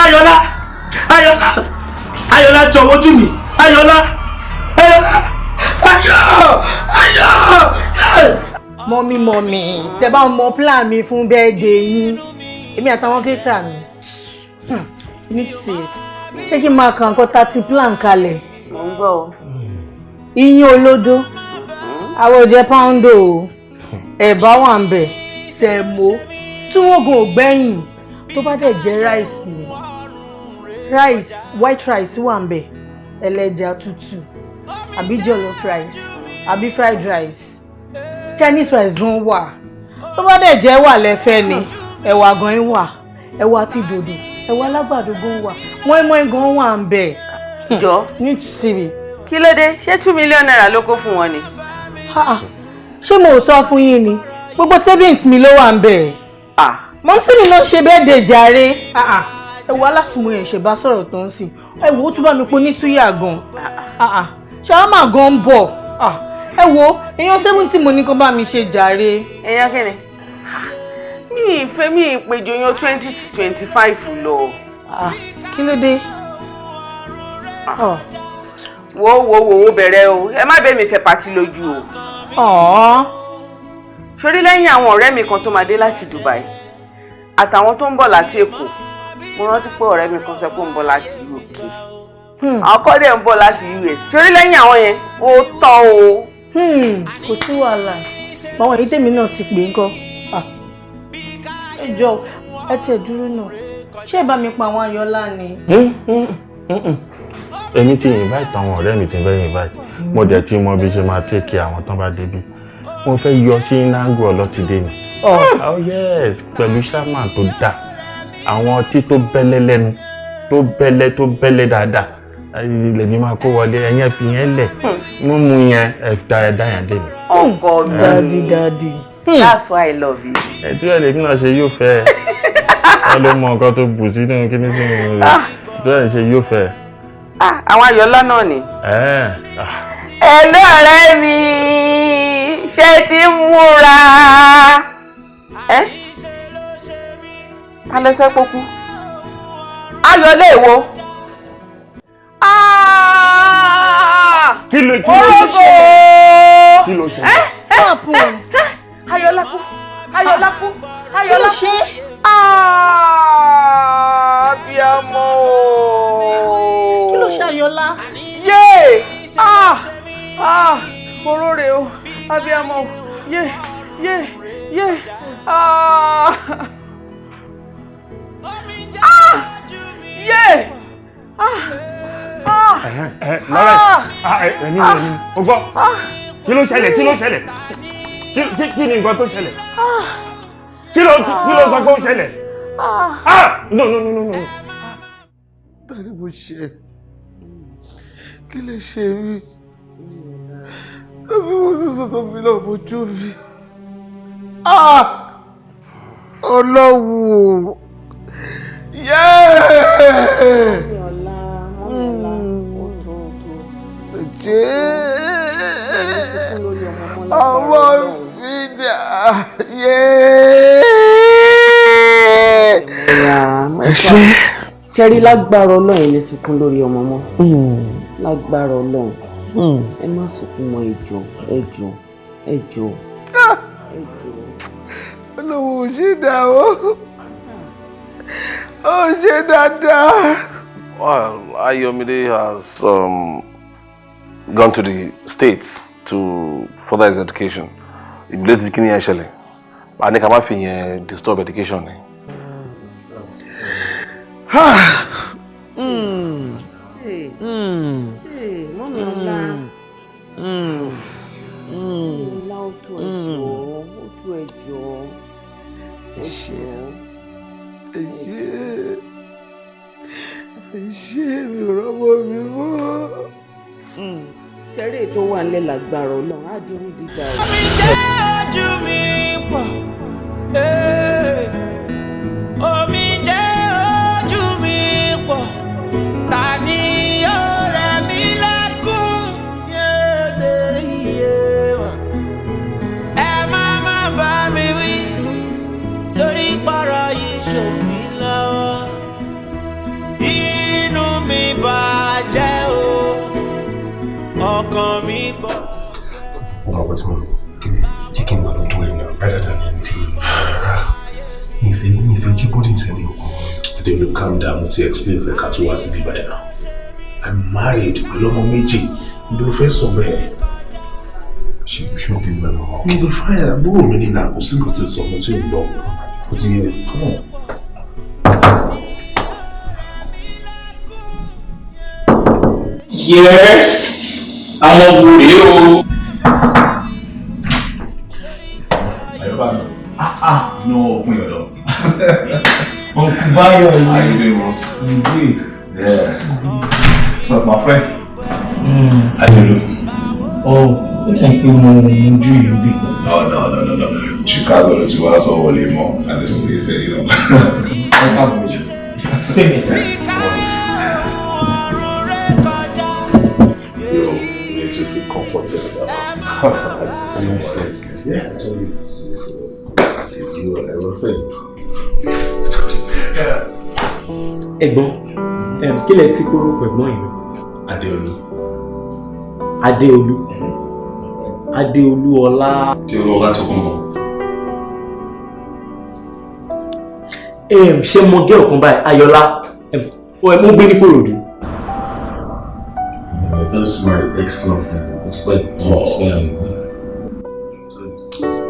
Ayọ̀lá, Ayọ̀lá, Ayọ̀lá jọ wojú mi. Ayọ̀. Mọ́mí, tẹ́ bá mọ plan mi fún birthday yín. Èmi àtàwọn kéṣà mi. You need to see it. Ṣé kí n máa kàn kọ́ 30 plan kalẹ̀? Mo ń gbọ́ o. Iyín olódó. Àwọn òjẹ́ poundo o. ẹ̀bà wà ń bẹ̀ sẹ̀mó tí wọ́n gan ògbẹ́yìn tó bá dẹ̀ jẹ́ rice ni rice white rice wà ń bẹ̀ ẹlẹ́ja tútù àbí jollof rice àbí fried rice Chinese rice gan wà tó bá dẹ̀ jẹ́ wà lẹ́fẹ́ ni ẹ̀wà gan wà ẹ̀wà àti dòdò ẹ̀wà alágbàdo gan wà mọ́ínmọ́ín gan wà ń bẹ̀. jọ ní tìsíbi. kí ló dé ṣé 2 million naira ló kó fún wọn ni. ṣé mo sọ fún yín ni gbogbo savings mi ló wà ń bẹ̀. mọ́mísí mi náà ṣe bẹ́ẹ̀ dé jàre. ẹ̀wà alásùnmọ̀ yẹn ṣe bá sọ̀rọ̀ tó ń sìn ẹ̀wò ó tún bá mi pọ̀ ní súyà gan. ṣàwámà gan ń bọ̀. ẹ wo èèyàn 70 mo ní kó bá mi ṣe jàre. èèyàn kẹ́ni mi ìfẹ́ mi ìpèjọ yan 20 to 25 lọ. kí ló dé. wo bẹ̀rẹ̀ o ẹ má bẹ́ẹ̀ mi fẹ́ pàtí lójú o. sórí lẹ́yìn àwọn ọ̀rẹ́ mi kan tó máa dé láti Dubai àtàwọn tó ń bọ̀ láti Èkó mo rántí pé ọ̀rẹ́ mi kan sọ pé ó ń bọ̀ láti UK àwọn kan dẹ̀ ń bọ̀ láti US sórí lẹ́yìn àwọn yẹn ó tọ́ o. kò sí wàhálà àwọn èyí tèmi náà ti pè ń kọ́ ẹ jọ ẹ tiẹ̀ dúró náà ṣé ẹ bá mi pa àwọn Ayọ̀lá ni. èmi ti invite àwọn ọ̀rẹ́ mi ti fẹ́ invite mo dẹ̀ ti mọ bí ṣe máa take care àwọn tán bá débi mo fẹ́ yọ sí nango ọlọ́tìdé ni. Oh yes pẹ̀lú shaman tó dáa àwọn ọtí tó bẹ́lẹ́ lẹ́nu tó bẹ́lẹ́ dáadáa lèmi máa kó wọlé ẹ̀yìn ẹ̀fì yẹn lẹ̀ mímú yẹn ẹ̀dá yẹn dé mi. ọkọ mi dadi. That's why I love you. ẹ̀tí ẹ̀ lèmi náà ṣe yóò fẹ́ ẹ ló mọ nǹkan tó bù sínú kíní sínú rẹ̀ tó ẹ̀ ṣe yóò fẹ́. àwọn Ayọ̀lá náà ni. ẹ̀lú ọ̀rẹ́ mi ṣé ti múra. ta ló ṣe pọ́kú. Ayọ̀lá èwo. kí ló ṣe kí ló ṣe. Ayọ̀lá kú. kí ló ṣe. Abiyamọ. kí ló ṣe Ayọ̀lá. Yé! Orore o. Abiyamọ. Yé! Yé! lọ́rẹ̀ ẹ̀mí o gbọ́ kí ló ṣẹlẹ̀ kí ni nǹkan tó ṣẹlẹ̀ kí ló sọ pé ó ṣẹlẹ̀ no. Tani mo ṣe kí lè ṣe mí tàbí mo sísọ tó fi lọ bójú mi Ọlọ́run ọmọ mi dà ṣe rí lágbára Ọlọ́run ẹ ní sunkún lórí ọmọ mọ́ lágbára Ọlọ́run ẹ má sunkún mọ́ ẹjọ́ Ọlọ́run ò ṣe dáwọ́ ó ṣe dáadáa. Well, Ayomide has gone to the States to further his education. He believes he can actually. And he can't disturb education. Mọ́mí ọ̀la ọ̀la ó tó ẹjọ́ ṣé mi ò rọ́mọ mi mọ́. ṣẹ́rí tó wà nílẹ̀ lágbára Ọlọ́run á dúró dídá o. omi jẹ́ ojú mi pọ̀ omi jẹ́ ojú mi pọ̀ ta ni yóò rẹ̀ mí lẹ́kún ẹ má bá mi wí torí pọ̀rọ̀ yìí ṣòmí lọ́wọ́ inú mi bàjẹ́ o ọkàn mi bọ̀. ọmọ ọkọ tí mo jẹ́ kí n máa lọ́dún ẹ̀ náà rather than ẹni tí rárá mi ìfẹ́ jí bọ́dì ìsẹ́ni òkú. Adeolu, calm down, mo ti explain fẹ́ ká tó wá síbí báyìí náà. I'm married pẹ̀lú ọmọ méjì níbi ló fẹ́ sọ bẹ́ẹ̀. She should be well, Mama. You'll be fine. I'm not really now. Because it's so much in love. But come on. Yes. I'm with you. No, open your door. Uncle Bayo, how you doing, bro? I'm good. Yeah. What's up, my friend? Adeolu. Oh, I think you know you. No. Chicago, the two hours over Limo. And this is it, you know. Same as that. Yo, you need to feel comfortable. Yeah, I told you. You and everything. Ẹ̀gbọ́n, kí lẹ ti korúkọ ẹ̀gbọ́n yìí? Adeolu. Adeolu ọlá. Tí olóòlá tó kún bọ̀. Ṣé mo gé ọ̀kan báyìí, Ayọ̀lá? Mo gbé ní Kòròdú. That's my ex-girlfriend. It's quite fair.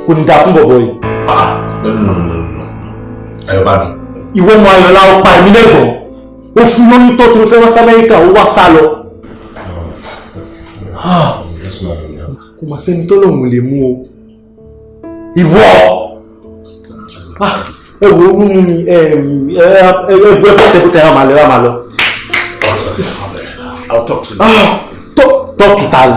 Kò ní ta fún bọ̀bọ̀ yìí. No. Ayọ̀bádé. Ìwọ ọmọ Ayọ̀lá ó pa èmi lẹ́gbọ̀n. Ó fún lóyún tó tó fẹ́ wá sí Amẹ́ríkà, ó wá sá lọ. Kò mà sẹ́ni tó lòun lè mú o. Ìwọ! Ẹ wo ohun mi ẹgbẹ́ pọ́tẹ́pọ́tẹ́ ẹ máa lọ. I'll talk to you. Talk to Tali.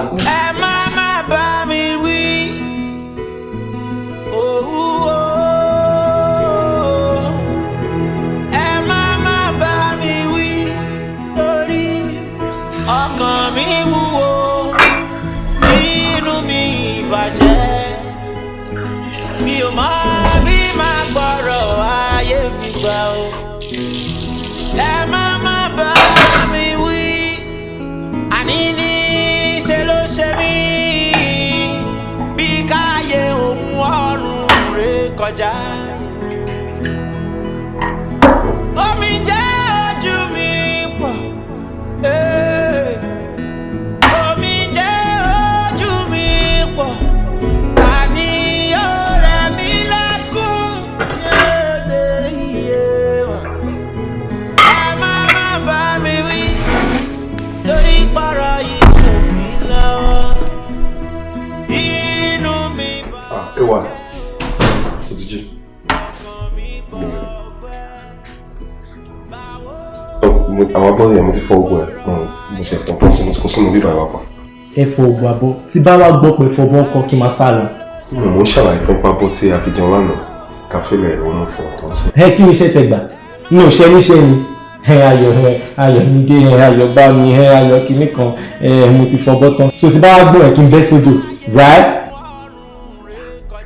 Kọjá omi jẹ́ ojú mi pọ̀, omi jẹ́ ojú mi pọ̀, àní ọ̀rẹ́ mi lẹ́kùn ẹ má bá mi wí torí pọ̀rọ̀ yìí ṣòmí lọ́wọ́ inú mi bá. Àwọn abọ́ yẹn mo ti fọ ogun ẹ̀ mo ṣe fọ tán sí mo ti kó sínú bíbá ìwà pa. Ẹ fọ ogun abọ́ tí bá wá gbọ́ pé fọbọ́ ọkọ kí n máa sá lọ. Mo ń ṣàlàyé fún pábọ́ tí a fi jẹun lánàá káfílẹ̀ ìrònú fún ọ̀tọ̀ sí. Kí ni iṣẹ́ tẹ gbà? Mi ò ṣe níṣẹ́ ni. Ayọ̀ mi dé ayọ̀ bá mi ayọ̀ kìíní kan mo ti fọbọ́ tán. So tí bá wá gbọ́ ẹ̀ kí n bẹ́ sódò, right?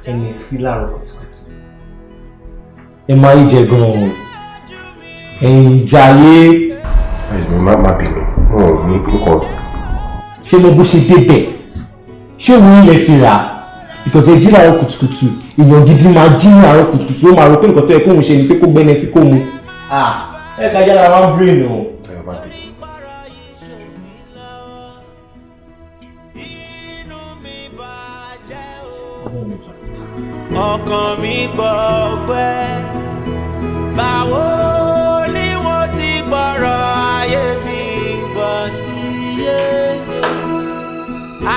Ẹni sí láàárọ̀ kùtùkùtù. Ẹ máa ń jẹ gan-an. Ẹ̀yin jayé. Àìní má bínú, wọn ò ní kọ́. Ṣé mo bó ṣe débẹ̀? Ṣé òun ilẹ̀ fi rà á? Because ẹ jí láàárọ̀ kùtùkùtù, èèyàn gidi máa jí ní àárọ̀ kùtùkùtù, ó máa rò pé nǹkan tó yẹ kóun ṣe ni pé kó gbẹ́nẹ sí kó mu. Ẹ ká yára wá ń brain o. Ọkàn mi gbọgbẹ́, báwo ni wọ́n ti gbọ́rọ̀ ayé mi bọ̀ níyé.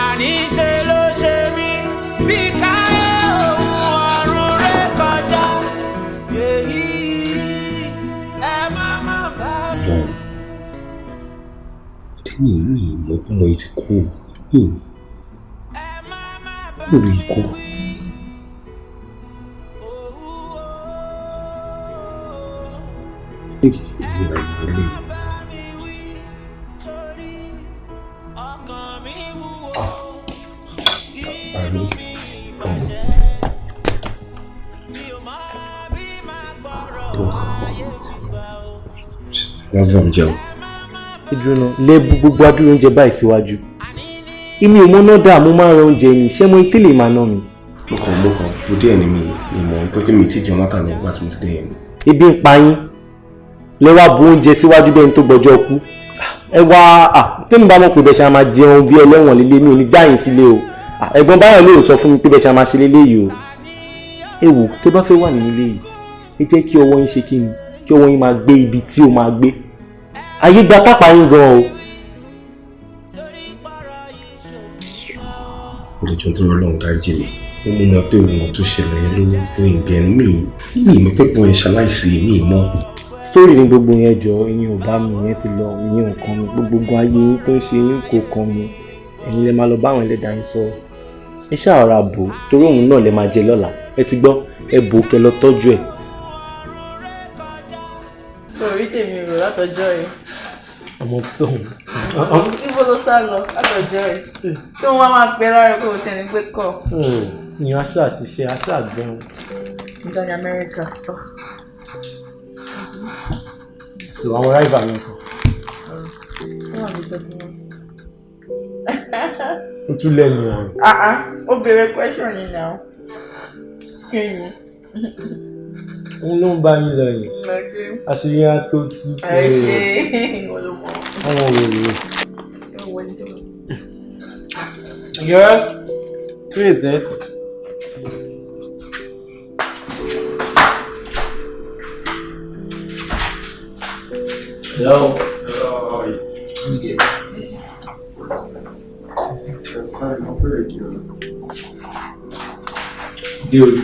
Àní ṣe ló ṣe mí bí káyọ̀ ọ̀run rẹ̀ kọjá. Èyí ẹ má bá mi. Mi mọ̀ pé ọmọ yìí ti kú. Lórí ikú. Ìdúró lé gbogbo adúrú oúnjẹ báyìí síwájú. Èmi ò mọ́ná dà mo máa ń ra oúnjẹ ni ṣé mo ń tẹ́lẹ̀ máa ná mi. Mo díẹ̀ ni mi mọ̀ pé mi ti jẹun látàná nígbà tí mo ti dé yẹn. Ebi ń pa yín lẹ wá bu oúnjẹ síwájú bẹ́ẹ̀ ni tó gbọ́jọ́ kú. Ẹ wá tẹ́mi bá mọ̀ pé bẹ́ẹ̀ ṣe máa jẹun bí ẹlẹ́wọ̀n líle mi ò ní gbá yín sílé o. ẹ̀gbọ́n báyọ̀ ló sọ fún mi pé bẹ́ẹ̀ ṣe máa ṣe léléyìí o. ẹ wò tẹ́ bá fẹ́ wà nínú ilé yìí ẹ jẹ́ kí ọwọ́ yín ṣe kí ni kí ọwọ́ yín máa gbé ibi tí ó máa gbé. ayé gba tápá yín gan o. ó lè jọ tó rọ lọ́hùn dáríjì mi mo mọ̀ pé ohun tó ṣẹlẹ̀ yẹn ló ìgbẹ́ ẹni mi ìmọ̀ pẹ́pọ̀ ẹ̀ ṣaláìsí mi mọ́. sítórì ní gbogbo yẹn jọ ìyẹn ò bá mi ìyẹn ti lọ ìyẹn ò kàn mí gbogbo ayé yín tó ń ṣe yín kò kàn mí ẹ̀yin lè máa lọ bá àwọn ẹlẹ́dàá yín sọ ẹ ṣàrà bò torí òun náà lè máa jẹ lọ́la ẹ ti gbọ́ ẹ bò kẹ́ lọ tọ́jú ẹ̀. orí tèmi rò látọjọ́ ẹ. ọmọ tó ń. ibo ló sá lọ látọjọ́ ẹ tí wọn máa pẹ lára pé o ti ẹni pé kọ. ìyẹn aṣọ àṣìṣe aṣọ àgbẹ̀hùn. nígbà ní Amẹ́ríkà tó. so àwọn ráìbà mi kan. wọ́n àbí tọ́jú wọn sí. o tún lẹ́nu ọ̀rọ̀. ó béèrè question yìí náà. kí ni. òun ló ń bá yín lọ yìí. àṣírí á tó tú. ẹ ṣe ìwọlọmọ. àwọn òwò. Yes, who is it? Hello. Sorry, I'm very good. Adeolu.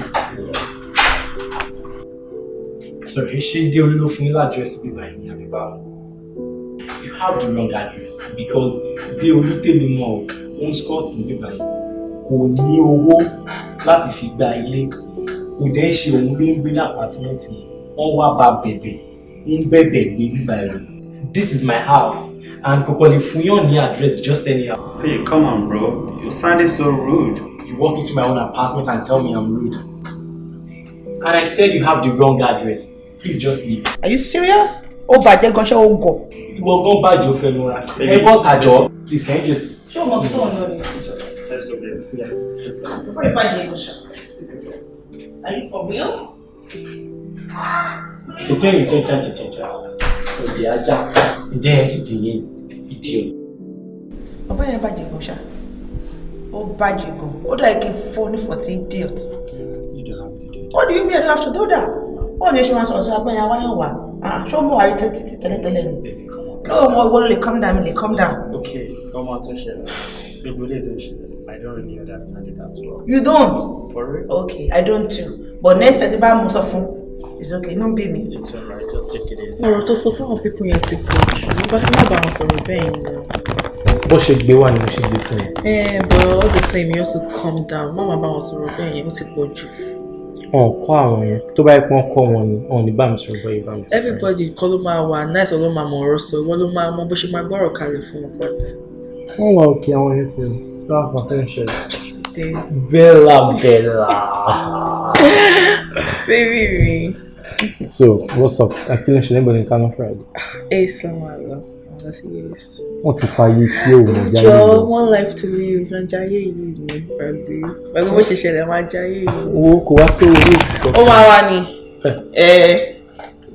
Sorry, ṣé Adeolu ló fún yín address bíbá yín àbí báwo? You have the wrong address because Adeolu tèmi mọ̀ ọ́ òun Scott ní bíbá yín kò ní owó láti fi gba ilé kò dẹ́ ṣe òun ló ń gbé ní àpátímẹ́ǹtì wọ́n wá bá bẹ̀bẹ̀ ń bẹ̀bẹ̀ gbé bíbá yín. This is my house and kò kọ́ lè fún yàn ní address just anyhow. Hey, come on, bro. You're sounding so rude. You walk into my own apartment and tell me I'm rude. And I said you have the wrong address. Please just leave. Are you serious? Ó bàjẹ́ gan ṣé ó gọ̀. Ìwọ gan bàjẹ́ òfin nura. Ẹ bọ́ tàjọ́. Please can you just. Ṣé o mọ̀ tó ń lọ ni? Let's go there. Yeah. Let's go. Before you buy the emotion. Are you for real? Tẹ̀tẹ̀. Òdì ajá. Ǹjẹ́ ẹ ti dìye ìdí o? Bàbá yẹn bàjẹ́ gan ṣá. Ó bàjẹ́ gan. Ó dà kí n fọ́ ní 40 idiot. You don't have to do that. What do you mean I don't have to do that? Ó ní ṣe máa sọ̀rọ̀ sí agbẹ́yìn awáyàn wá. Ṣé ó mọ̀ wáyé tẹ́lẹ̀tẹ́lẹ̀ ni? No, wọ́n lè calm down, lè calm down. Okay, ọmọ tó ṣẹlẹ̀. Gbogbo ilé tó ṣẹlẹ̀. I don't really understand it as well. You don't? For real? Okay, I don't too. But next time, bá mú sọ fún, it's okay, no be me. It's alright, just take it easy. ọ̀rọ̀ tó sọ sáwọn pípọ̀ yẹn ti pọ̀ jù nígbà tí má bá wọn sọ̀rọ̀ bẹ́ẹ̀ yẹn lọ. bó ṣe gbé wà ni mo ṣe gbé fún ẹ. But all the same you also calm down má bá wọn sọ̀rọ̀ bẹ́ẹ̀ yẹn ó ti pọ̀ jù. wọn kọ́ àwọn yẹn tó bá yẹ pé wọ́n kọ́ wọn ni wọn ò ní bá mi sọ̀rọ̀ báyìí bá mi. Everybody kọ́ ló máa wà nice or ló máa mọ̀ ọ̀rọ̀ sọ ìwọ ló máa mọ bó ṣe máa gbọ́rọ̀ kalẹ̀ fún wọn pátá. wọ́n wà òkè àwọn yẹn ti sọ àfàtẹ́ńṣẹ̀. Bella. Baby me. So, what's up? I feel like anybody can on Friday. Hey, someone. Yes. What if I use you? Joe, one life to live. Najaye yìí ni baby. Bago bó ṣe ṣẹlẹ̀ máa jaye yìí. Wo kò wá sí owó. Ó máa wá ni.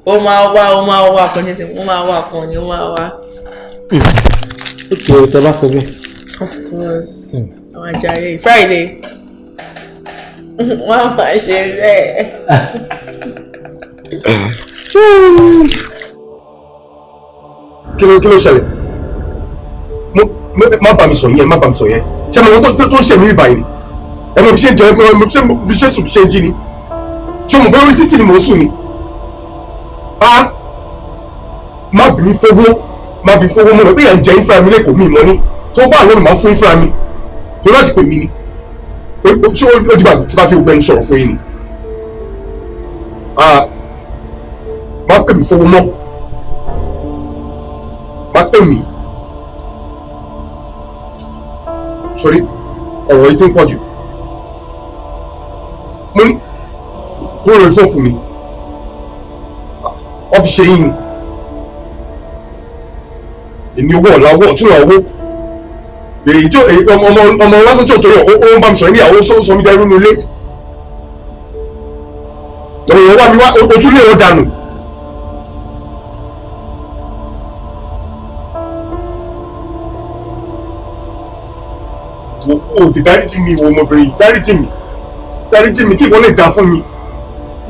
Ó máa wá kan ní ó máa wá kan ní ó máa wá. Okay, tẹ́ bá sọ bẹ́ẹ̀. Of course. Àwọn ajaye Friday. Wọ́n máa ṣe bẹ́ẹ̀. Kí ló ṣẹlẹ̀? Má bá mi sọ yẹn, Ṣé mo wọ́n tó ń ṣe mí rí báyìí ni? Ẹ mọ̀ bí ṣe ń jẹun, bí ṣe sùn bí ṣe ń jí ni? Ṣé mo bóyá orí títì ni mò ń sùn ni? Má bí mi fowó mọ́ lọ, bí ẹ̀ ń jẹ ìfúra mi lẹ́kọ̀ọ́ mi mọ́ ní. Tó bá àwọn olùmọ̀ fún ìfúra mi, kò láti pè mí ni. Ṣé ó dìgbà tí bá fi gbẹnu sọ̀rọ̀ fún yín ni? Má pè mí fowó mọ́. Má pè mí. Sorry, ọ̀rọ̀ yìí ti ń pọ̀ jù. Mo ní kúrò lórí fóònù fún mi. Wọ́n fi ṣe yín ni. Èmi owó ọ̀la owó ọ̀tún owó. Èyí tó ọmọ lásán tí ò torí ó ń bá mi sọ̀rọ̀ níyàwó sọ mi dẹrú nílé. Ọ̀rọ̀ wá mi wá ojú lé wọn dànù. ti dáríjì mi ìwọ ọmọbìnrin dáríjì mi kí ìwọ lè dá fún mi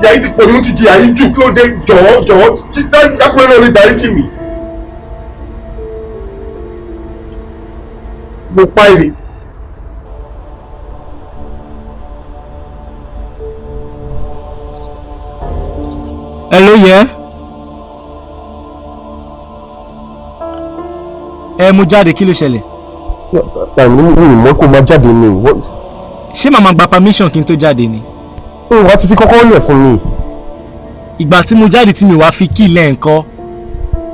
ìyá yìí ti pọ̀ ní mo ti jìyà yìí jù kí ló dé jọ̀ọ́ kápẹ́ náà lè dáríjì mi. mo pa èrè. ẹ ló yẹ ẹ mú jáde kí ló ṣẹlẹ̀. mi mọ̀ kó máa jáde ni. ṣé màmá gba permission kí n tó jáde ni. wàá ti fi kọ́kọ́ lẹ̀ fún mi. ìgbà tí mo jáde tí mi wá fi kí ilẹ̀ nǹkan.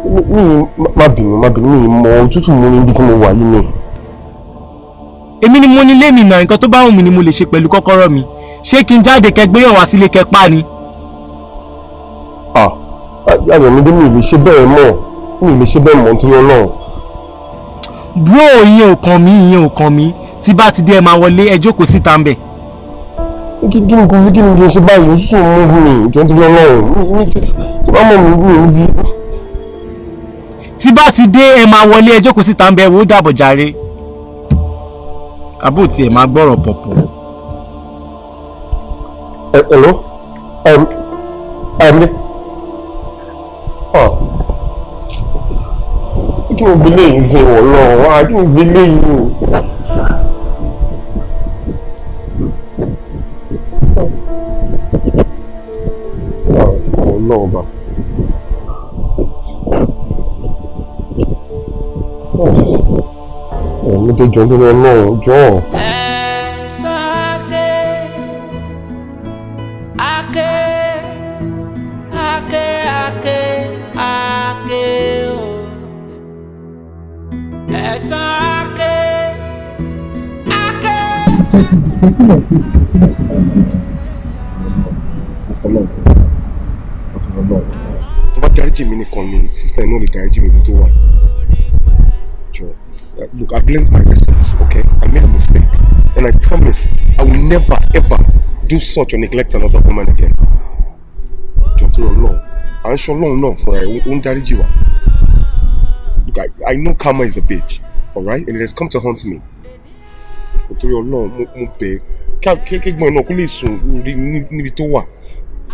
mi má bínú mi mọ òtútù mú níbi tí mo wà yìí ni. èmi ni mo ní lé mi náà nǹkan tó bá wù mí ni mo lè ṣe pẹ̀lú kọ́kọ́rọ́ mi ṣé kí n jáde kẹgbéyàn wá sílé kẹpá ni. Ayọ̀mídé mi lè ṣe bẹ́ẹ̀ mọ́ nítorí Ọlọ́run. bro ìyẹn ò kàn mí tí bá ti dé ẹ máa wọlé ẹ jókòó síta ń bẹ̀. kí ni kí n ṣe báyìí oṣù mú fún mi ìjọ nítorí Ọlọ́run tí bá mọ̀ mi ò ní. tí bá ti dé ẹ máa wọlé ẹ jókòó síta ń bẹ̀ wò ó dàbọ̀ jàre. àbò tí ẹ máa gbọ́rọ̀ pọ̀pọ̀. Hello? Ayọ̀mídé. Kí ni gbélé yìí ṣe wọ̀ lọ́wọ́? Kí ni gbélé yìí o? Ọlọ́ọ̀bà. Mo dé jọ nítorí Ọlọ́run jọ. Tó bá dáríjì mi nìkan ni sísá iná lè dáríjì mi ibi tó wà. Jọ, look, I've learned my lessons, okay? I made a mistake, and I promise I will never ever do such or neglect another woman again. Jọ tó lọ lọ, à ń ṣọ lọ́hùn náà fúnra ẹ̀ ó ń dáríjì wá. Look, I know karma is a bitch, alright, and it has come to haunt me. Nítorí Ọlọ́run mo bẹ̀ kégbọ́n náà kó lè sùn níbi tó wà.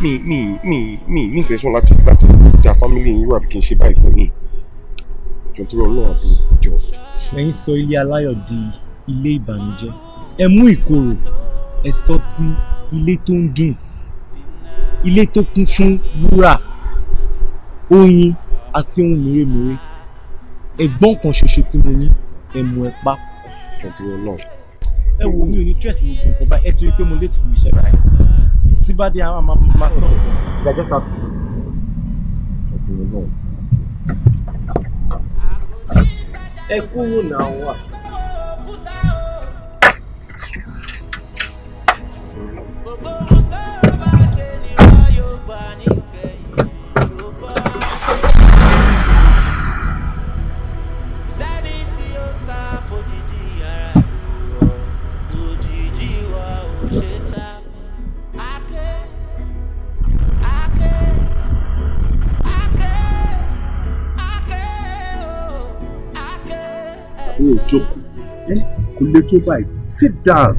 Mi intention láti da family yín wà bí kí n ṣe báyìí fún yín. Jọ nítorí Ọlọ́run àbí jọ. ẹ̀yin sọ ilé aláyọ̀ di ilé ìbànújẹ́ ẹ mú ìkorò ẹ sọ sí ilé tó ń dùn ilé tó kún fún wúrà oyin àti ohun mèremère ẹ̀gbọ́n kan ṣoṣo tí mo ní ẹ mú ẹ pa. Jọ nítorí Ọlọ́run. ẹ wo mi ò ní stress gbogbo nǹkan báyìí ẹ ti rí i pé mo late fún mi ṣe báyìí tí bá dé àwọn máa sọ̀rọ̀ I just have to. ẹ kúrò náà wà. Jókòó kò lè tó báyìí sit down.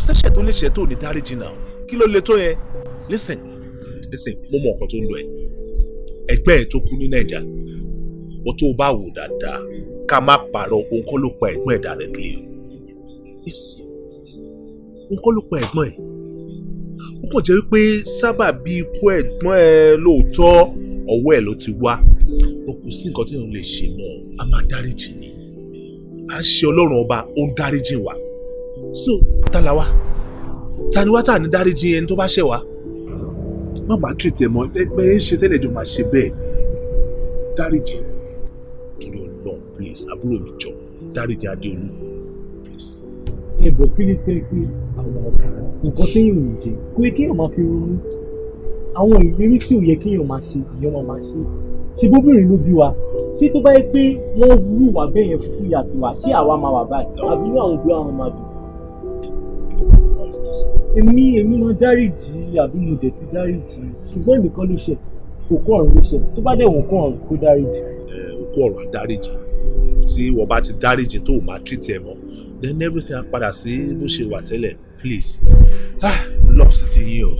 ṣẹ́ṣẹ̀ tó lè ṣe tó ní dáríjì náà kí ló lè tó yẹ listen mo mọ ọkàn tó ń lọ ẹ ẹgbẹ́ ẹ tó kú ní Naija wọ́n tó bá wò dáadáa ká má pààrọ̀ òun kọ́ ló pa ẹ̀gbọ́n ẹ̀ directly yes òun kọ́ ló pa ẹ̀gbọ́n ẹ̀ ó kàn jẹ́ wípé sábà bí ikú ẹ̀gbọ́n ẹ̀ lóòótọ́ ọwọ́ ẹ̀ ló ti wá kò sí nǹkan tí òun lè ṣe náà a máa dáríjì ni a ṣe Ọlọ́run ọba ó ń dáríjì wa so tala wa ta ni wá tà ní dáríjì ẹni tó bá ṣẹ̀ wá. má bàa treat ẹ mọ ẹgbẹ́ ẹ ṣe tẹ́lẹ̀ jọ máa ṣe bẹ́ẹ̀ dáríjì. torí Ọlọ́run please àbúrò mi jọ dáríjì Adeolu please. ẹ bọ̀ kí ni tẹ́ pé àwọn nǹkan téèyàn ò jẹ kó yẹ kéèyàn máa fi ronú àwọn ìrírí tí ò yẹ kéèyàn máa ṣe ìyẹn máa ṣe ṣe bóbìnrin ló bí wa ṣé tó bá yẹ pé wọ́n wú wà bẹ́ẹ̀ yẹn fúfú ìyá tiwa ṣé àwa máa wà báyìí àbí inú àwọn òbí àwọn máa dùn. èmi máa dáríjì àbí mo dẹ̀ ti dáríjì ṣùgbọ́n èmi kan ló ṣe òkú ọ̀run ló ṣe tó bá dẹ̀ òkú ọ̀run kó dáríjì. òkú ọ̀run á dáríjì tí wọ́n bá ti dáríjì tó o máa treat ẹ mọ́ then everything á padà sí bó ṣe wà tẹ́lẹ̀ please love sí ti yín o.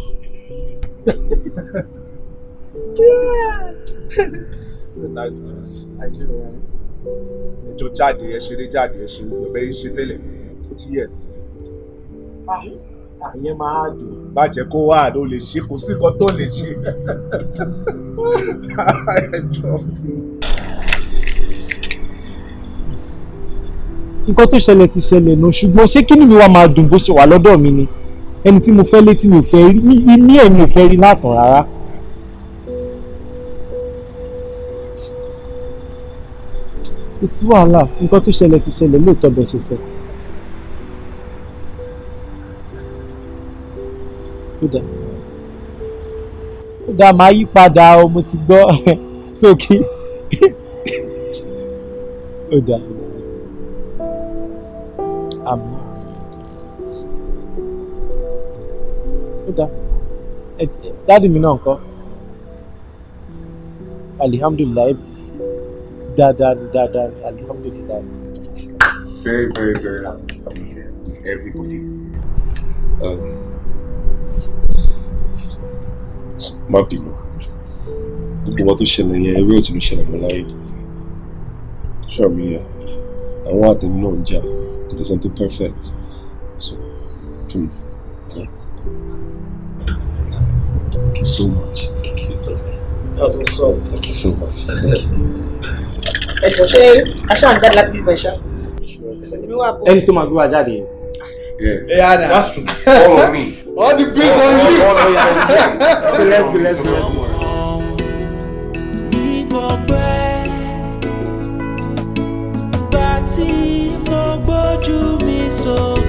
Nice place. Ẹjọ́ jáde ẹ ṣeré jáde ẹ ṣe gbẹ̀bẹ̀ yín ṣe tẹ́lẹ̀ ó ti yẹ. Àyẹn máa dùn. Má jẹ́ kó wá àdó lè ṣe kò sí nǹkan tó lè ṣe. I trust you. Nǹkan tó ṣẹlẹ̀ ti ṣẹlẹ̀ náà ṣùgbọ́n ṣé kí ni mi wá máa dùn bó ṣe wà lọ́dọ̀ mi ni ẹni tí mo fẹ́ létí mi ò fẹ́ rí ní ẹ̀mí ò fẹ́ rí látàn rárá. Kò sí wàhálà nǹkan tó ṣẹlẹ̀ ti ṣẹlẹ̀ lóòótọ́ bẹ́ẹ̀ ṣe sọ. Ó dáa máa yí padà o mo ti gbọ́ sókè. Ó dáa. Àmín. Ó dáa. Dáàdì mi náà ńkọ́? Alihamdulilayi. Dáadáa ni alihamdulilayi. Very, very, very happy to be here. Everybody. Má bínú. Gbogbo wa tó ṣẹlẹ̀ yẹn eré òtún ṣẹlẹ̀ mọ́ láyé. Ṣọ́ mi yẹn. Àwọn àtẹ̀mí náà ń jà. Kò lè sẹ́ni tó perfect. So, please. Yeah. Thank you so much. That's what's up. Thank you so much. Ẹ̀jọ̀ ṣé aṣáà ń jáde láti bíbẹ̀ ṣá? Ẹni tó máa gbé wa jáde. Yeah, that's true. Follow me. All the bills on you. So let's go. Bá tí mo gbójú mi sókè.